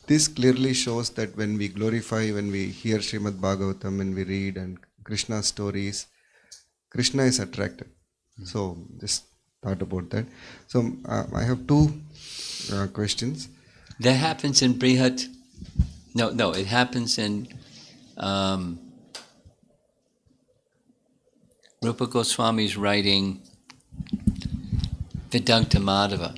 this clearly shows that when we glorify, when we hear Srimad Bhagavatam, when we read and Krishna's stories, Krishna is attracted. So just thought about that. So I have two questions.
That happens in Brihat. No, it happens in Rupa Goswami's writing Vidagdha Madhava.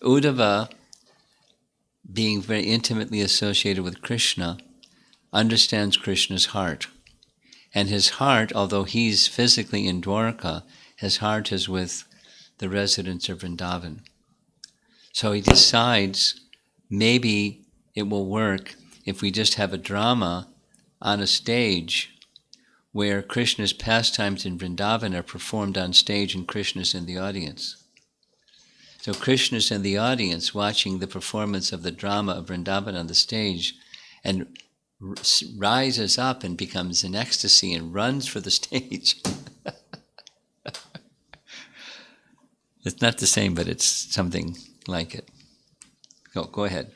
Uddhava, being very intimately associated with Krishna, understands Krishna's heart. And his heart, although he's physically in Dwarka, his heart is with the residents of Vrindavan. So he decides maybe it will work if we just have a drama on a stage where Krishna's pastimes in Vrindavan are performed on stage and Krishna's in the audience. So Krishna's in the audience watching the performance of the drama of Vrindavan on the stage and rises up and becomes in ecstasy and runs for the stage. It's not the same, but it's something like it. Go ahead.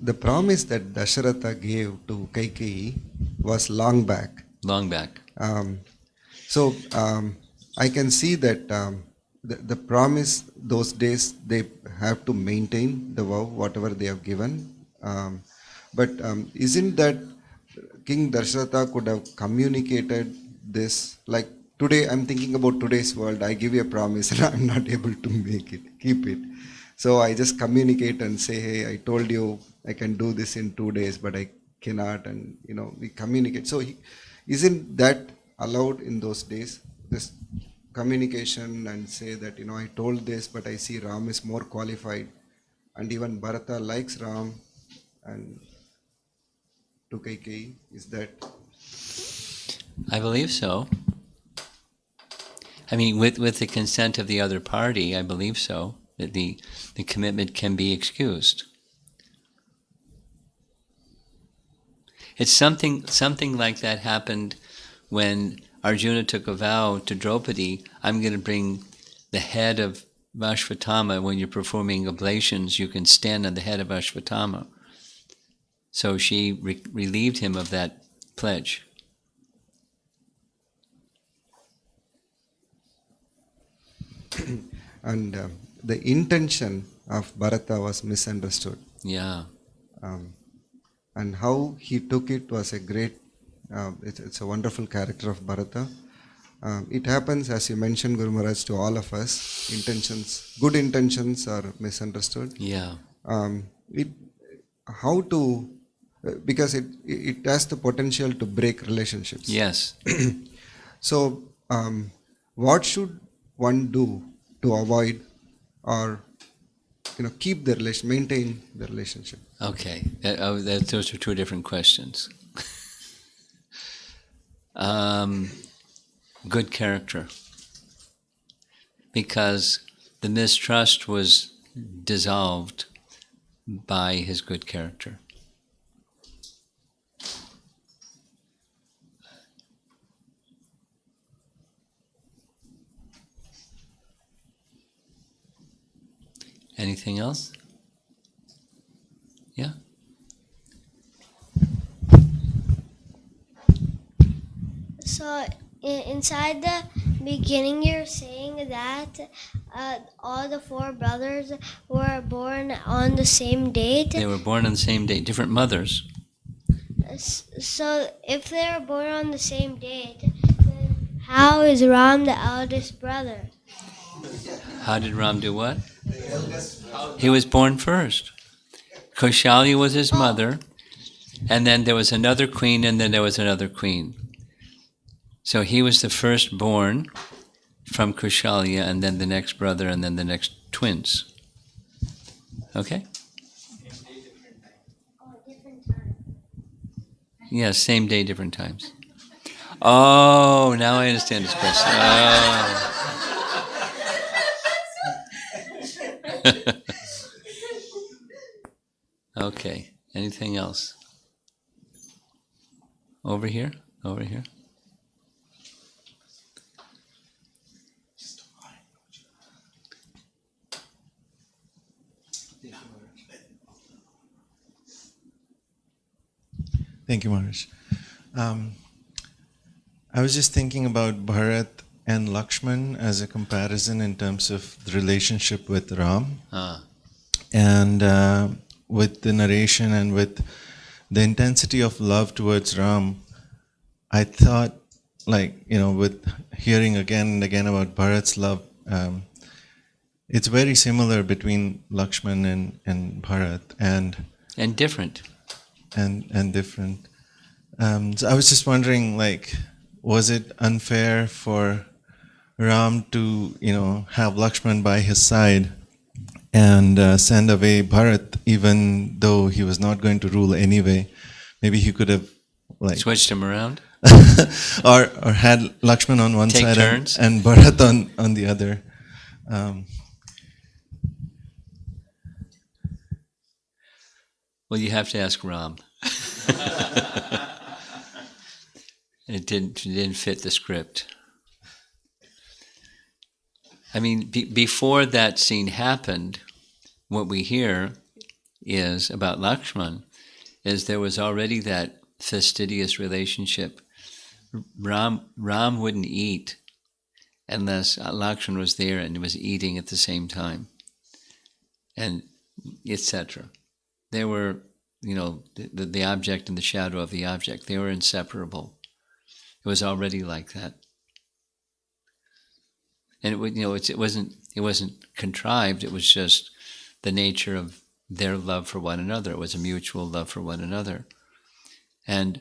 The promise that Dasharatha gave to Kaikeyi was long back. So I can see that the promise those days, they have to maintain the vow, whatever they have given. But isn't that King Dasharatha could have communicated this? Like today, I'm thinking about today's world. I give you a promise and I'm not able to keep it. So I just communicate and say, hey, I told you I can do this in 2 days, but I cannot. And, we communicate. So isn't that allowed in those days? This communication and say that, I told this, but I see Ram is more qualified. And even Bharata likes Ram and to Kaikeyi. Is that?
I believe so. I mean, with the consent of the other party, I believe so, that the commitment can be excused. It's something like that happened when Arjuna took a vow to Draupadi, I'm going to bring the head of Ashvatthama. When you're performing oblations, you can stand on the head of Ashvatthama. So she relieved him of that pledge.
And the intention of Bharata was misunderstood.
Yeah.
And how he took it was a great, it's a wonderful character of Bharata. It happens, as you mentioned, Guru Maharaj, to all of us. Good intentions are misunderstood.
Yeah.
Because it has the potential to break relationships.
Yes.
So, what should one do to avoid or keep the maintain the relationship?
Okay. Those are two different questions. Good character. Because the mistrust was dissolved by his good character. Anything else? Yeah?
So inside the beginning, you're saying that all the four brothers were born on the same date.
They were born on the same day, different mothers.
So if they were born on the same date, then how is Ram the eldest brother?
How did Ram do what? He was born first. Kaushalya was his mother, and then there was another queen, and then there was another queen. So he was the firstborn from Kaushalya, and then the next brother, and then the next twins. Okay?
Different time.
Yeah, same day, different times. Oh, now I understand this question. Oh. Okay, anything else? Over here? Over here?
Thank you, Maharaj. I was just thinking about Bharat and Lakshman as a comparison in terms of the relationship with Ram. And with the narration and with the intensity of love towards Ram, I thought, with hearing again and again about Bharat's love, it's very similar between Lakshman and Bharat, and
different.
And different. So I was just wondering, was it unfair for Ram to, have Lakshman by his side and send away Bharat, even though he was not going to rule anyway? Maybe he could have
switched him around,
or had Lakshman on one
Take
side
turns.
and Bharat on the other.
Well, you have to ask Ram. It didn't fit the script. I mean, before that scene happened, what we hear is about Lakshman is there was already that fastidious relationship. Ram wouldn't eat unless Lakshman was there and was eating at the same time, and etc. They were, the object and the shadow of the object. They were inseparable. It was already like that, and it wasn't contrived. It was just the nature of their love for one another. It was a mutual love for one another, and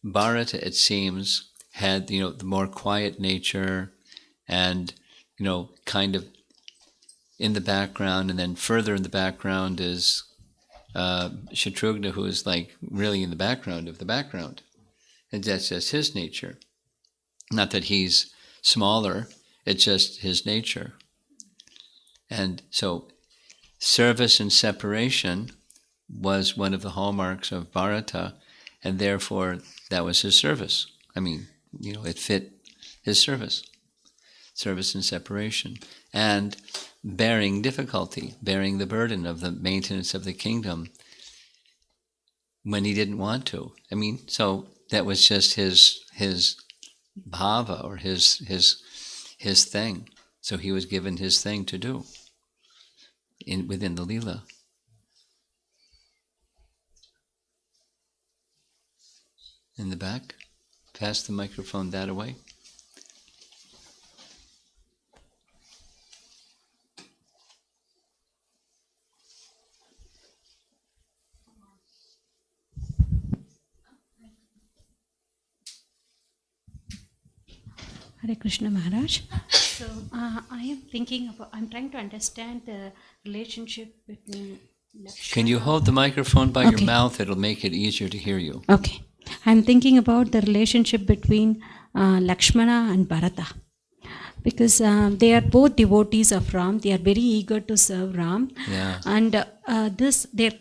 Bharata, it seems, had the more quiet nature, and kind of in the background, and then further in the background is Chitrakut, who is really in the background of the background, and that's just his nature. Not that he's smaller It's just his nature. And so service and separation was one of the hallmarks of Bharata, and therefore that was his service. I mean, it fit his service and separation, and bearing difficulty, bearing the burden of the maintenance of the kingdom when he didn't want to. I mean, so that was just his bhava, or his thing. So he was given his thing to do within the Leela. In the back, pass the microphone that away.
Hare Krishna Maharaj. So I am thinking about, I'm trying to understand the relationship between Lakshmana.
Can you hold the microphone by your
Okay.
mouth? It'll make it easier to hear you.
Okay. I'm thinking about the relationship between Lakshmana and Bharata. Because they are both devotees of Ram. They are very eager to serve Ram.
Yeah.
And their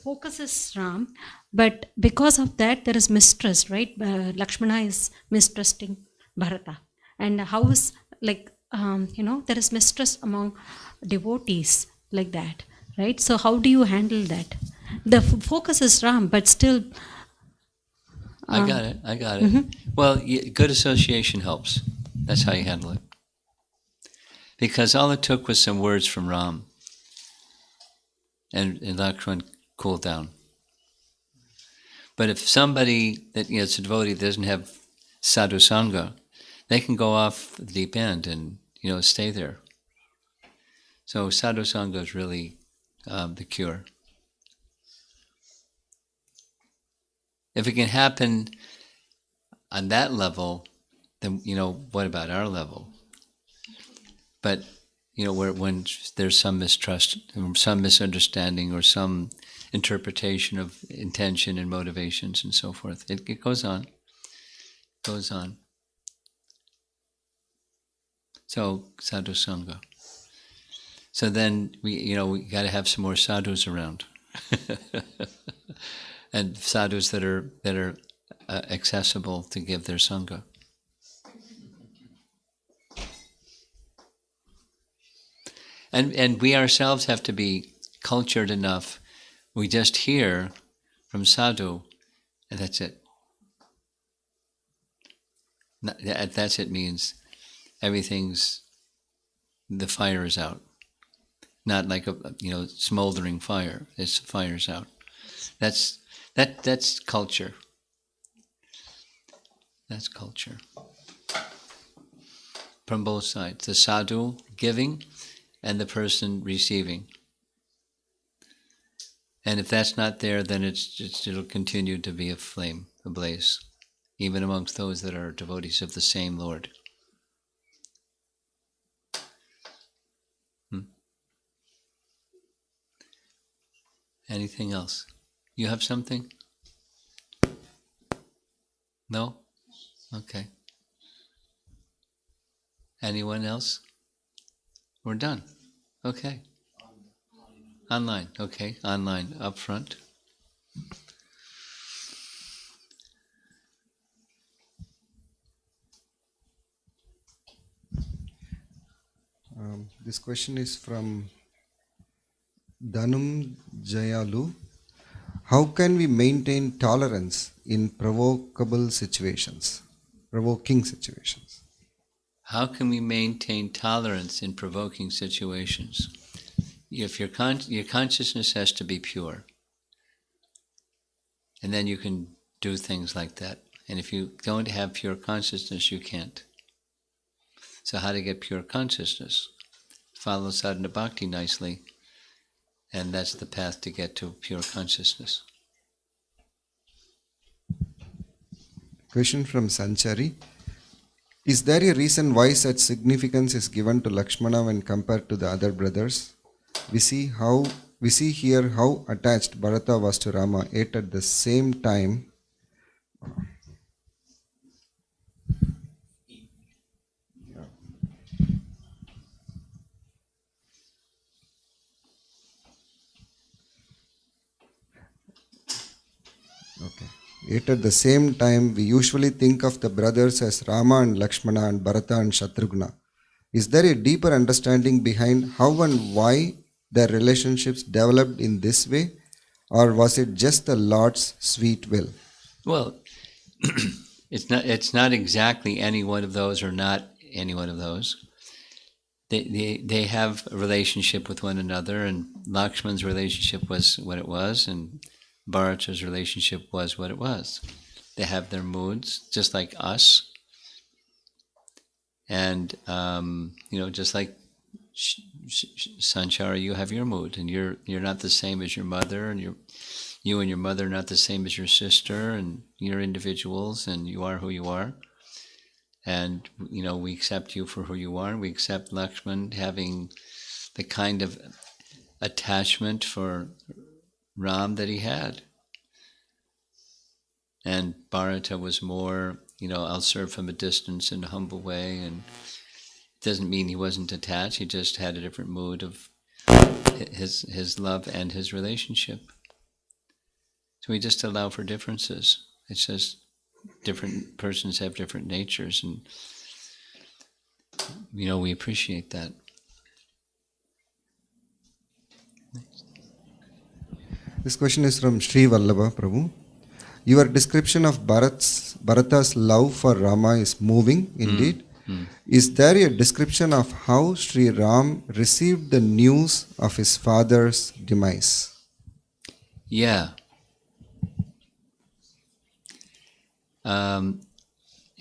focus is Ram. But because of that, there is mistrust, right? Lakshmana is mistrusting Bharata. And how is, there is mistrust among devotees like that, right? So how do you handle that? The focus is Ram, but still...
I got it. Mm-hmm. Well, good association helps. That's how you handle it. Because all it took was some words from Ram, and Lakshman cooled down. But if somebody that is a devotee doesn't have sadhu sangha, they can go off the deep end and stay there. So sadhu sangha is really the cure. If it can happen on that level, then what about our level? But when there's some mistrust, some misunderstanding, or some interpretation of intention and motivations and so forth, it goes on. So sadhu sangha. So then we got to have some more sadhus around, and sadhus that are accessible to give their sangha. And we ourselves have to be cultured enough. We just hear from sadhu, and that's it. That's it means the fire is out. Not like a smoldering fire. It's fire's out. That's culture. That's culture. From both sides, the sadhu giving and the person receiving. And if that's not there, then it'll continue to be a flame, a blaze, even amongst those that are devotees of the same Lord. Anything else? You have something? No? Okay. Anyone else? We're done. Okay. Online. Okay. Online. Up front.
This question is from Dhanum Jayalu. How can we maintain tolerance in provoking situations?
How can we maintain tolerance in provoking situations? If your consciousness has to be pure, and then you can do things like that. And if you don't have pure consciousness, you can't. So how to get pure consciousness? Follow sadhana bhakti nicely, and that's the path to get to pure consciousness.
Question from Sanchari. Is there a reason why such significance is given to Lakshmana when compared to the other brothers? We see here how attached Bharata was to Rama, yet at the same time Yet at the same time, we usually think of the brothers as Rama and Lakshmana and Bharata and Shatrughna. Is there a deeper understanding behind how and why their relationships developed in this way? Or was it just the Lord's sweet will?
Well, it's not exactly any one of those or not any one of those. They have a relationship with one another, and Lakshman's relationship was what it was, and Bharata's relationship was what it was. They have their moods, just like us, and just like Sanchara, you have your mood, and you're not the same as your mother, and you and your mother are not the same as your sister, and you're individuals, and you are who you are. And, we accept you for who you are. We accept Lakshman having the kind of attachment for Ram that he had. And Bharata was more, I'll serve from a distance in a humble way. And it doesn't mean he wasn't attached. He just had a different mood of his love and his relationship. So we just allow for differences. It's just different persons have different natures, and we appreciate that.
This question is from Sri Vallabha Prabhu. Your description of Bharata's love for Rama is moving indeed. Is there a description of how Sri Ram received the news of his father's demise?
Yeah.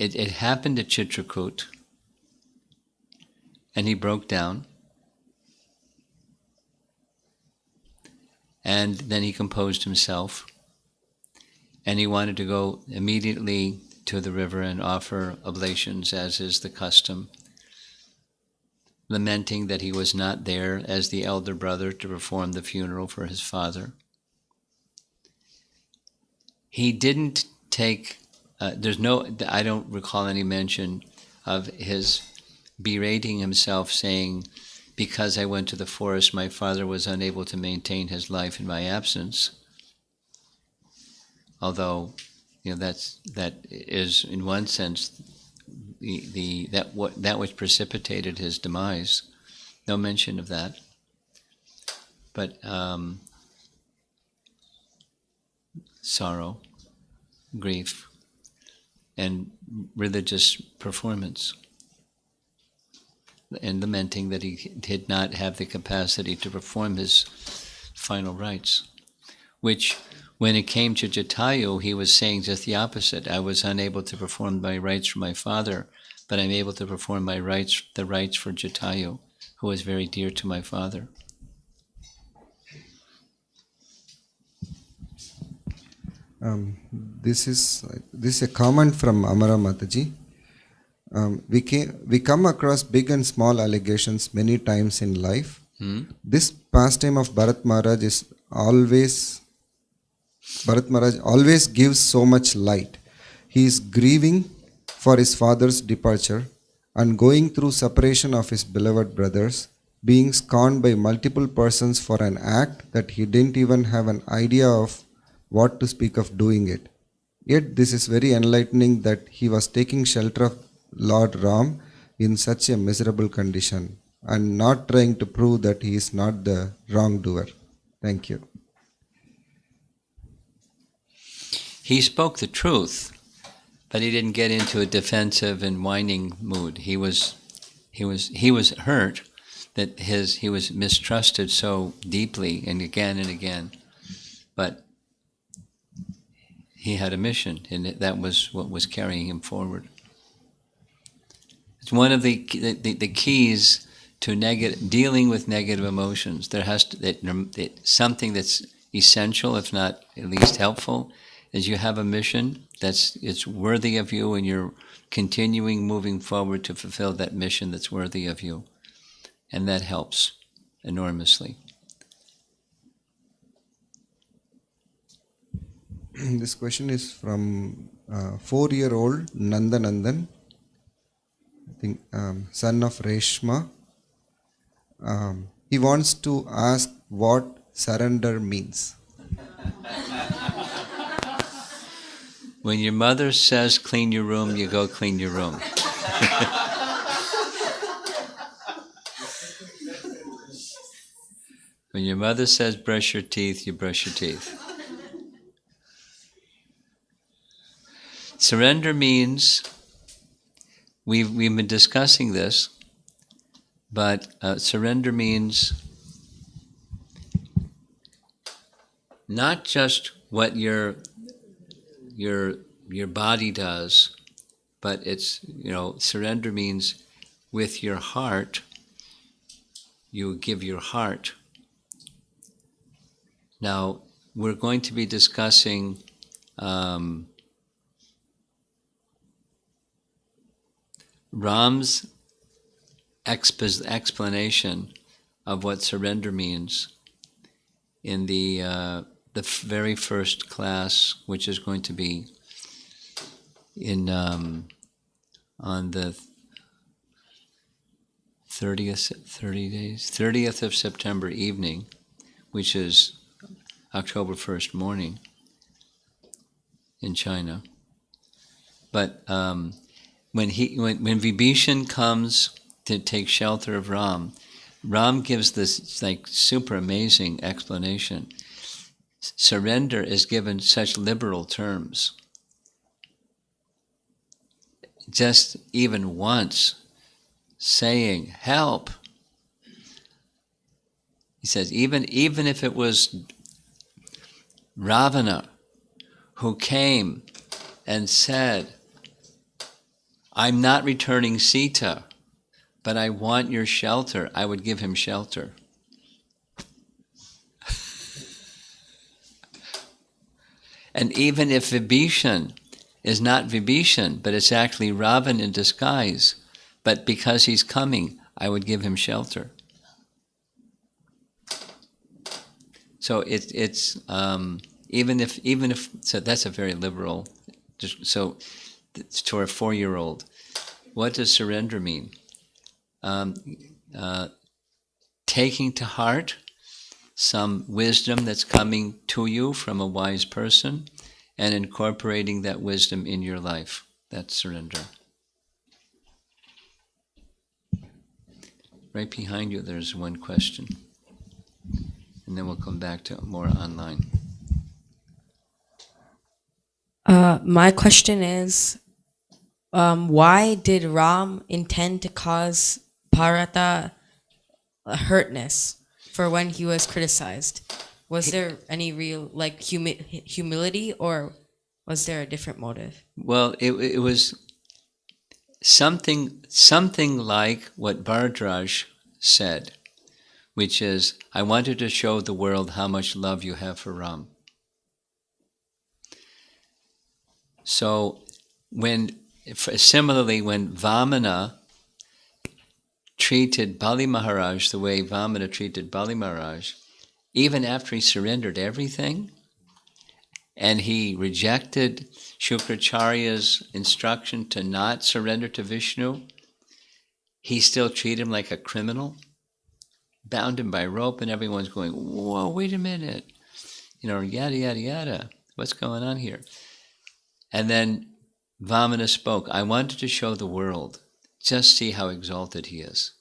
It happened at Chitrakut, and he broke down, and then he composed himself, and he wanted to go immediately to the river and offer oblations, as is the custom, lamenting that he was not there as the elder brother to perform the funeral for his father. He didn't take I don't recall any mention of his berating himself, saying, because I went to the forest, my father was unable to maintain his life in my absence. Although, that is in one sense that which precipitated his demise. No mention of that. But sorrow, grief, and religious performance, and lamenting that he did not have the capacity to perform his final rites, which, when it came to Jatayu, he was saying just the opposite. I was unable to perform my rites for my father, but I'm able to perform the rites for Jatayu, who was very dear to my father.
This is a comment from Amara Mataji. We come across big and small allegations many times in life. This pastime of Bharat Maharaj always gives so much light. He is grieving for his father's departure and going through separation of his beloved brothers, being scorned by multiple persons for an act that he didn't even have an idea of what to speak of doing it. Yet this is very enlightening that he was taking shelter of Lord Ram in such a miserable condition and not trying to prove that he is not the wrongdoer. Thank you.
He spoke the truth, but he didn't get into a defensive and whining mood. He was hurt that he was mistrusted so deeply and again, but he had a mission, and that was what was carrying him forward. It's one of the keys to dealing with negative emotions. There has to something that's essential, if not at least helpful, is you have a mission it's worthy of you, and you're continuing moving forward to fulfill that mission that's worthy of you, and that helps enormously.
This question is from 4-year-old Nandanandan, I think son of Reshma. He wants to ask what surrender means.
When your mother says clean your room, you go clean your room. When your mother says brush your teeth, you brush your teeth. Surrender means, we've been discussing this, but surrender means not just what your body does, but it's, surrender means with your heart, you give your heart. Now, we're going to be discussing Ram's explanation of what surrender means in the very first class, which is going to be in on the 30th of September evening, which is October 1st morning in China. But when Vibhishan comes to take shelter of Ram gives this like super amazing explanation. Surrender is given such liberal terms. Just even once saying, help. He says, even if it was Ravana who came and said, I'm not returning Sita, but I want your shelter, I would give him shelter. And even if Vibhishan is not Vibhishan, but it's actually Ravan in disguise, but because he's coming, I would give him shelter. So it's even if so that's a very liberal. So to a 4-year-old, what does surrender mean? Taking to heart some wisdom that's coming to you from a wise person and incorporating that wisdom in your life. That's surrender. Right behind you, there's one question. And then we'll come back to more online.
My question is, why did Ram intend to cause Bharata hurtness for when he was criticized? Was there any real humility, or was there a different motive?
Well, it was something like what Bharadraj said, which is, I wanted to show the world how much love you have for Ram. So similarly, when Vamana treated Bali Maharaj the way Vamana treated Bali Maharaj, even after he surrendered everything, and he rejected Shukracharya's instruction to not surrender to Vishnu, he still treated him like a criminal, bound him by rope, and everyone's going, whoa, wait a minute, yada, yada, yada, what's going on here? And then Vamana spoke, I wanted to show the world, just see how exalted he is.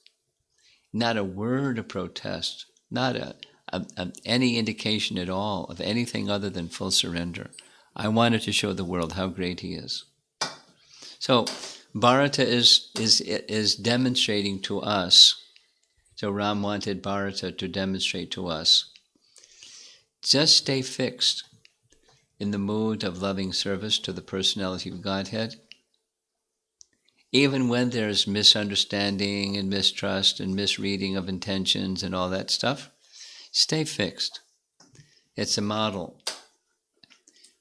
Not a word of protest, not any indication at all of anything other than full surrender. I wanted to show the world how great he is. So Bharata is demonstrating to us. So Ram wanted Bharata to demonstrate to us. Just stay fixed in the mood of loving service to the personality of Godhead. Even when there's misunderstanding and mistrust and misreading of intentions and all that stuff, stay fixed. It's a model.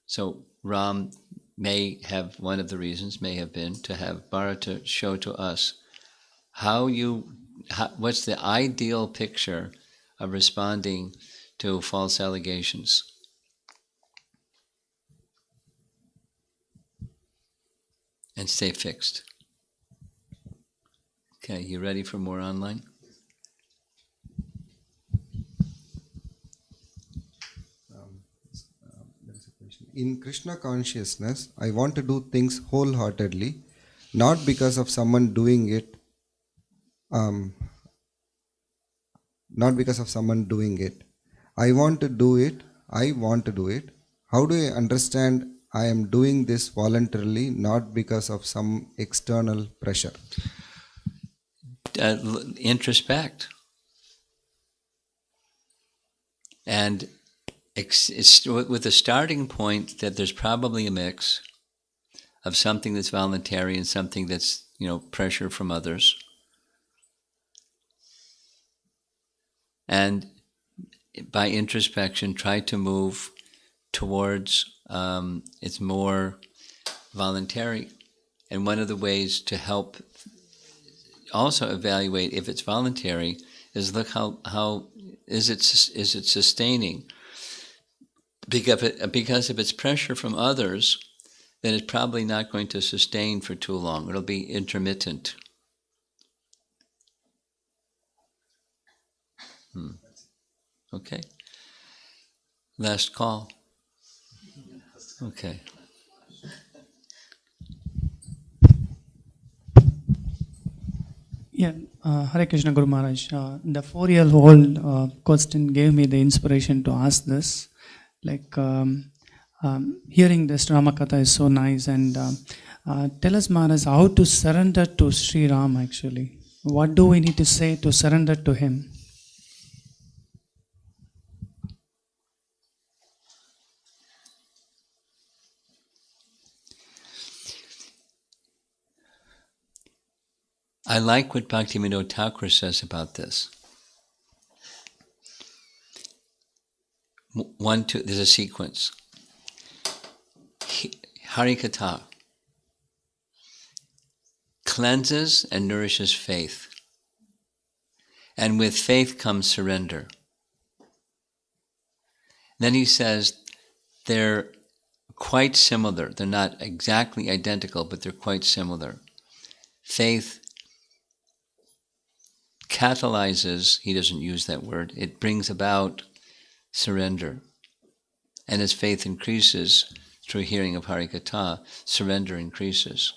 So Ram may have, one of the reasons may have been to have Bharata show to us what's the ideal picture of responding to false allegations. And stay fixed. Okay, you ready for more online?
There is a question. in Krishna consciousness, I want to do things wholeheartedly, not because of someone doing it, um, not because of someone doing it. I want to do it. I want to do it. How do I understand I am doing this voluntarily, not because of some external pressure?
Introspect. And it's with a starting point that there's probably a mix of something that's voluntary and something that's, pressure from others. And by introspection, try to move towards it's more voluntary. And one of the ways to help also evaluate if it's voluntary is look how is it sustaining? Because if it's pressure from others, then it's probably not going to sustain for too long. It'll be intermittent. Okay. Last call. Okay.
Yeah, Hare Krishna Guru Maharaj. The 4-year-old question gave me the inspiration to ask this. Hearing this Ramakatha is so nice, and tell us, Maharaj, how to surrender to Sri Ram actually. What do we need to say to surrender to him?
I like what Bhaktivinoda Thakur says about this. There's a sequence. Harikatha cleanses and nourishes faith. And with faith comes surrender. Then he says they're quite similar. They're not exactly identical, but they're quite similar. Faith catalyzes, he doesn't use that word, it brings about surrender. And as faith increases through hearing of Harikatha, surrender increases.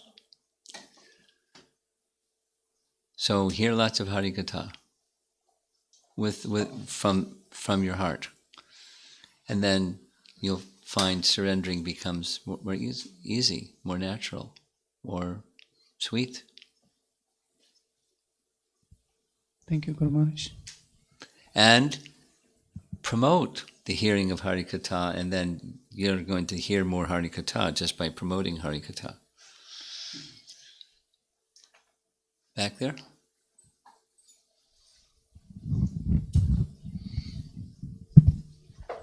So hear lots of Harikatha from your heart. And then you'll find surrendering becomes more easy, more natural, more sweet.
Thank you, Guru Maharaj.
And promote the hearing of Harikatha, and then you're going to hear more Harikatha just by promoting Harikatha. Back there?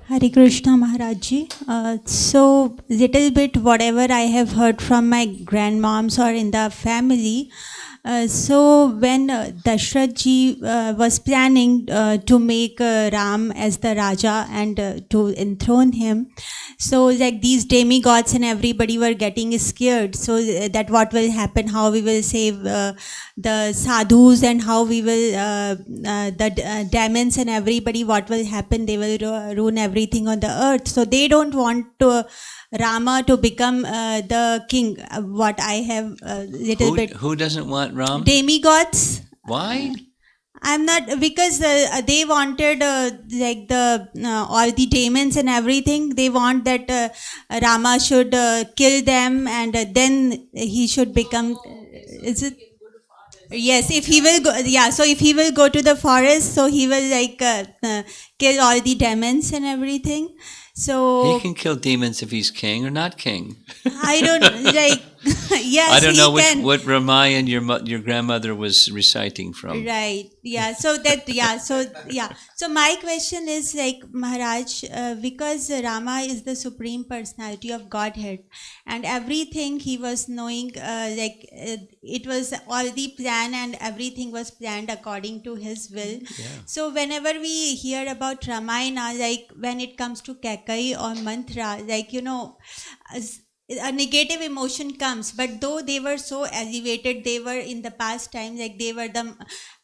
Hare Krishna Maharaj Ji. So little bit whatever I have heard from my grandmoms or in the family. So when Dashrath ji was planning to make Ram as the Raja and to enthrone him, so like these demigods and everybody were getting scared. So that what will happen, how we will save the sadhus, and how we will the demons and everybody, what will happen, they will ruin everything on the earth. So they don't want to Rama to become the king. What I have little bit.
Who doesn't want Ram?
Demigods.
Why?
I'm not, because they wanted like the all the demons and everything. They want that Rama should kill them, and then he should become. Is it? Yes, if he will go, yeah. So if he will go to the forest, so he will like kill all the demons and everything. So
he can kill demons if he's king or not king.
I don't like. Yes,
I don't know
can.
what Ramayana your grandmother was reciting from.
Right. Yeah. So that. Yeah. So yeah. So my question is like, Maharaj, because Rama is the supreme personality of Godhead, and everything he was knowing, it was all the plan and everything was planned according to his will.
Yeah.
So whenever we hear about Ramayana, like when it comes to Kakai or mantra, like a negative emotion comes. But though they were so elevated, they were in the past time, like they were the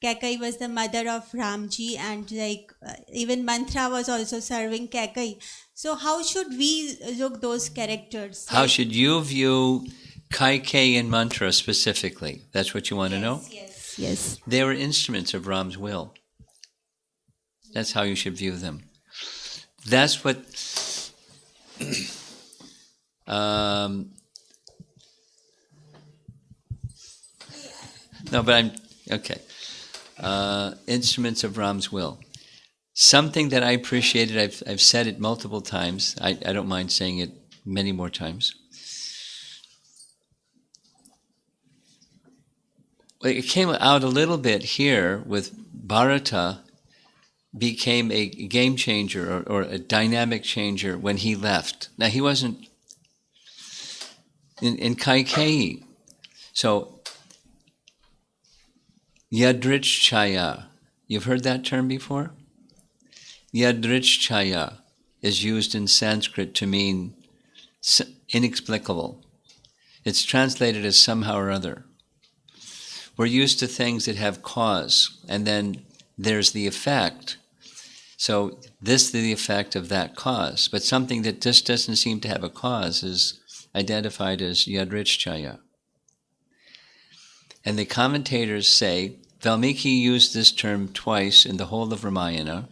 Kakai was the mother of Ramji, and like even Mantra was also serving Kakai. So how should we look those characters?
How should you view Kaikeyi and Mantra specifically? That's what you want to know?
Yes.
They were instruments of Ram's will. That's how you should view them. That's what... no, but I'm... Okay. Instruments of Ram's will. Something that I appreciated, I've said it multiple times. I don't mind saying it many more times. It came out a little bit here with Bharata became a game changer or a dynamic changer when he left. Now he wasn't in Kaikeyi. So Yadrichchaya, you've heard that term before? Yadrichchaya is used in Sanskrit to mean inexplicable. It's translated as somehow or other. We're used to things that have cause, and then there's the effect. So this is the effect of that cause. But something that just doesn't seem to have a cause is identified as Yadrichchaya. And the commentators say, Valmiki used this term twice in the whole of Ramayana,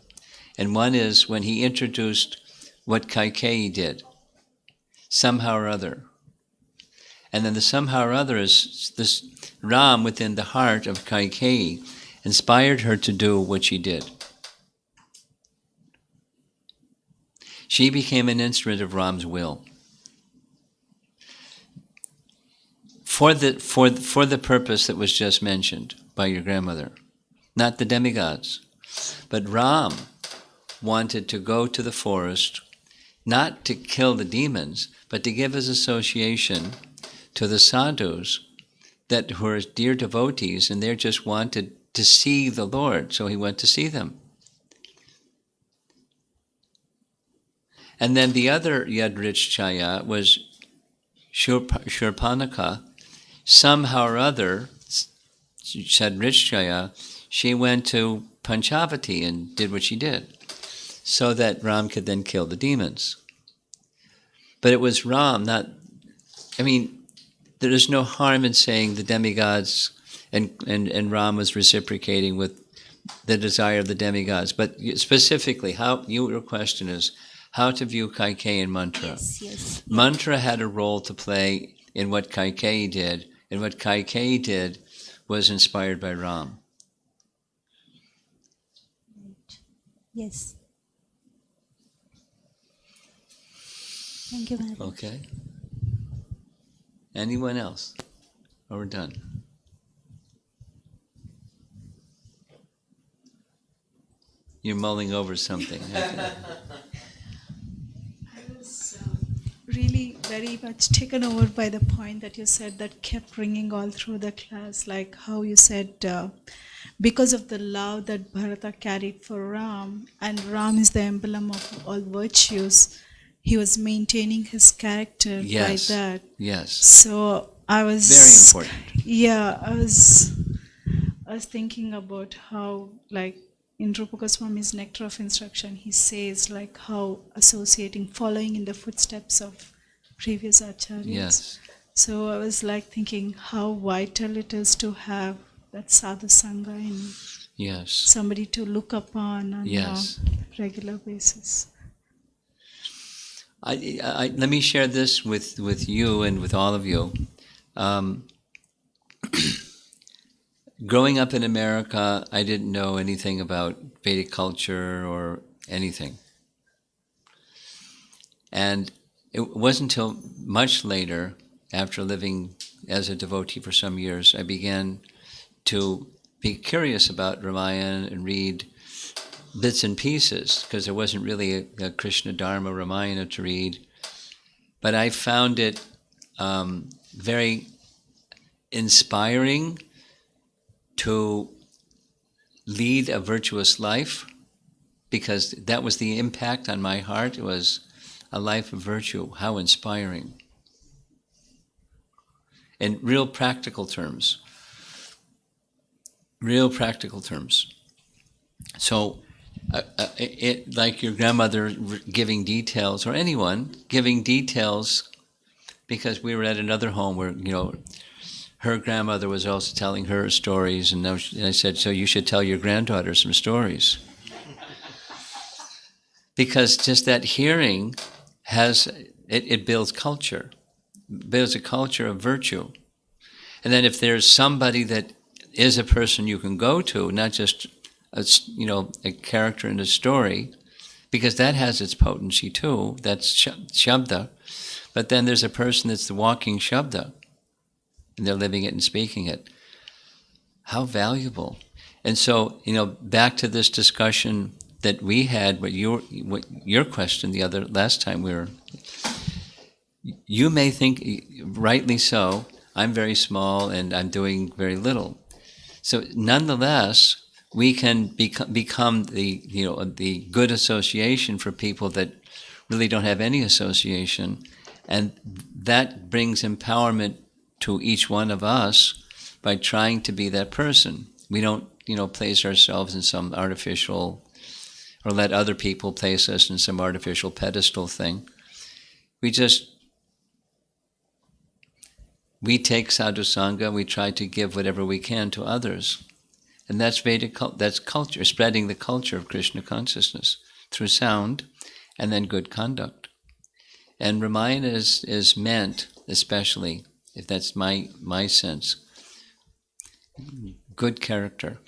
and one is when he introduced what Kaikeyi did, somehow or other. And then the somehow or other is this Ram within the heart of Kaikeyi inspired her to do what she did. She became an instrument of Ram's will. For the purpose that was just mentioned by your grandmother. Not the demigods. But Ram wanted to go to the forest, not to kill the demons, but to give his association to the sadhus that were dear devotees, and they just wanted to see the Lord, so he went to see them. And then the other Yadrichchaya was Shurpanaka. Somehow or other, Yadrichchaya, she went to Panchavati and did what she did, so that Ram could then kill the demons. But it was Ram, not... I mean, there is no harm in saying the demigods and Ram was reciprocating with the desire of the demigods. But specifically, your question is how to view Kaikeyi and Mantra.
Yes.
Mantra had a role to play in what Kaikeyi did, and what Kaikeyi did was inspired by Ram.
Yes. Thank you, Maharaj.
Okay. Anyone else? Or we're done? You're mulling over something.
I was really very much taken over by the point that you said that kept ringing all through the class, like how you said because of the love that Bharata carried for Ram, and Ram is the emblem of all virtues, he was maintaining his character by that.
Yes.
So I was
very important.
Yeah, I was thinking about how, like, in Rupa Goswami's Nectar of Instruction, he says like how following in the footsteps of previous acharyas.
Yes.
So I was like thinking how vital it is to have that sadhu sangha and somebody to look upon on a regular basis.
Let me share this with you and with all of you. Growing up in America, I didn't know anything about Vedic culture or anything. And it wasn't until much later, after living as a devotee for some years, I began to be curious about Ramayana and read bits and pieces, because there wasn't really a Krishna Dharma Ramayana to read. But I found it very inspiring to lead a virtuous life, because that was the impact on my heart. It was a life of virtue. How inspiring. in real practical terms. Real practical terms. So, like your grandmother giving details, or anyone giving details, because we were at another home where, her grandmother was also telling her stories, and I said, so you should tell your granddaughter some stories. Because just that hearing it builds culture, builds a culture of virtue. And then if there's somebody that is a person you can go to, not just a character in a story, because that has its potency too, that's Shabda. But then there's a person that's the walking Shabda, and they're living it and speaking it. How valuable. And so, back to this discussion that we had, what your question last time you may think, rightly so, I'm very small and I'm doing very little. So nonetheless, we can become the good association for people that really don't have any association, and that brings empowerment to each one of us by trying to be that person. We don't, place ourselves in some artificial, or let other people place us in some artificial pedestal thing. We take sadhu sangha, we try to give whatever we can to others. And that's Vedic, that's culture, spreading the culture of Krishna consciousness through sound and then good conduct. And Ramayana is meant, especially, if that's my sense, good character,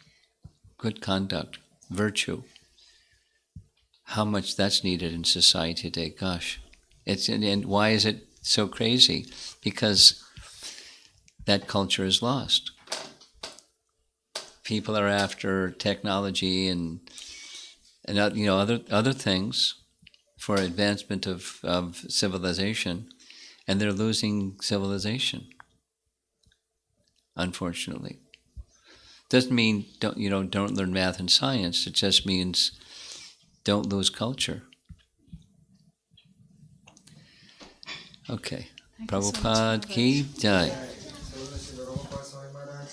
good conduct, virtue. How much that's needed in society today, gosh. And why is it so crazy? Because that culture is lost. People are after technology and other things for advancement of civilization, and they're losing civilization, unfortunately. Doesn't mean don't learn math and science. It just means don't lose culture. Okay. Prabhupada ki jai.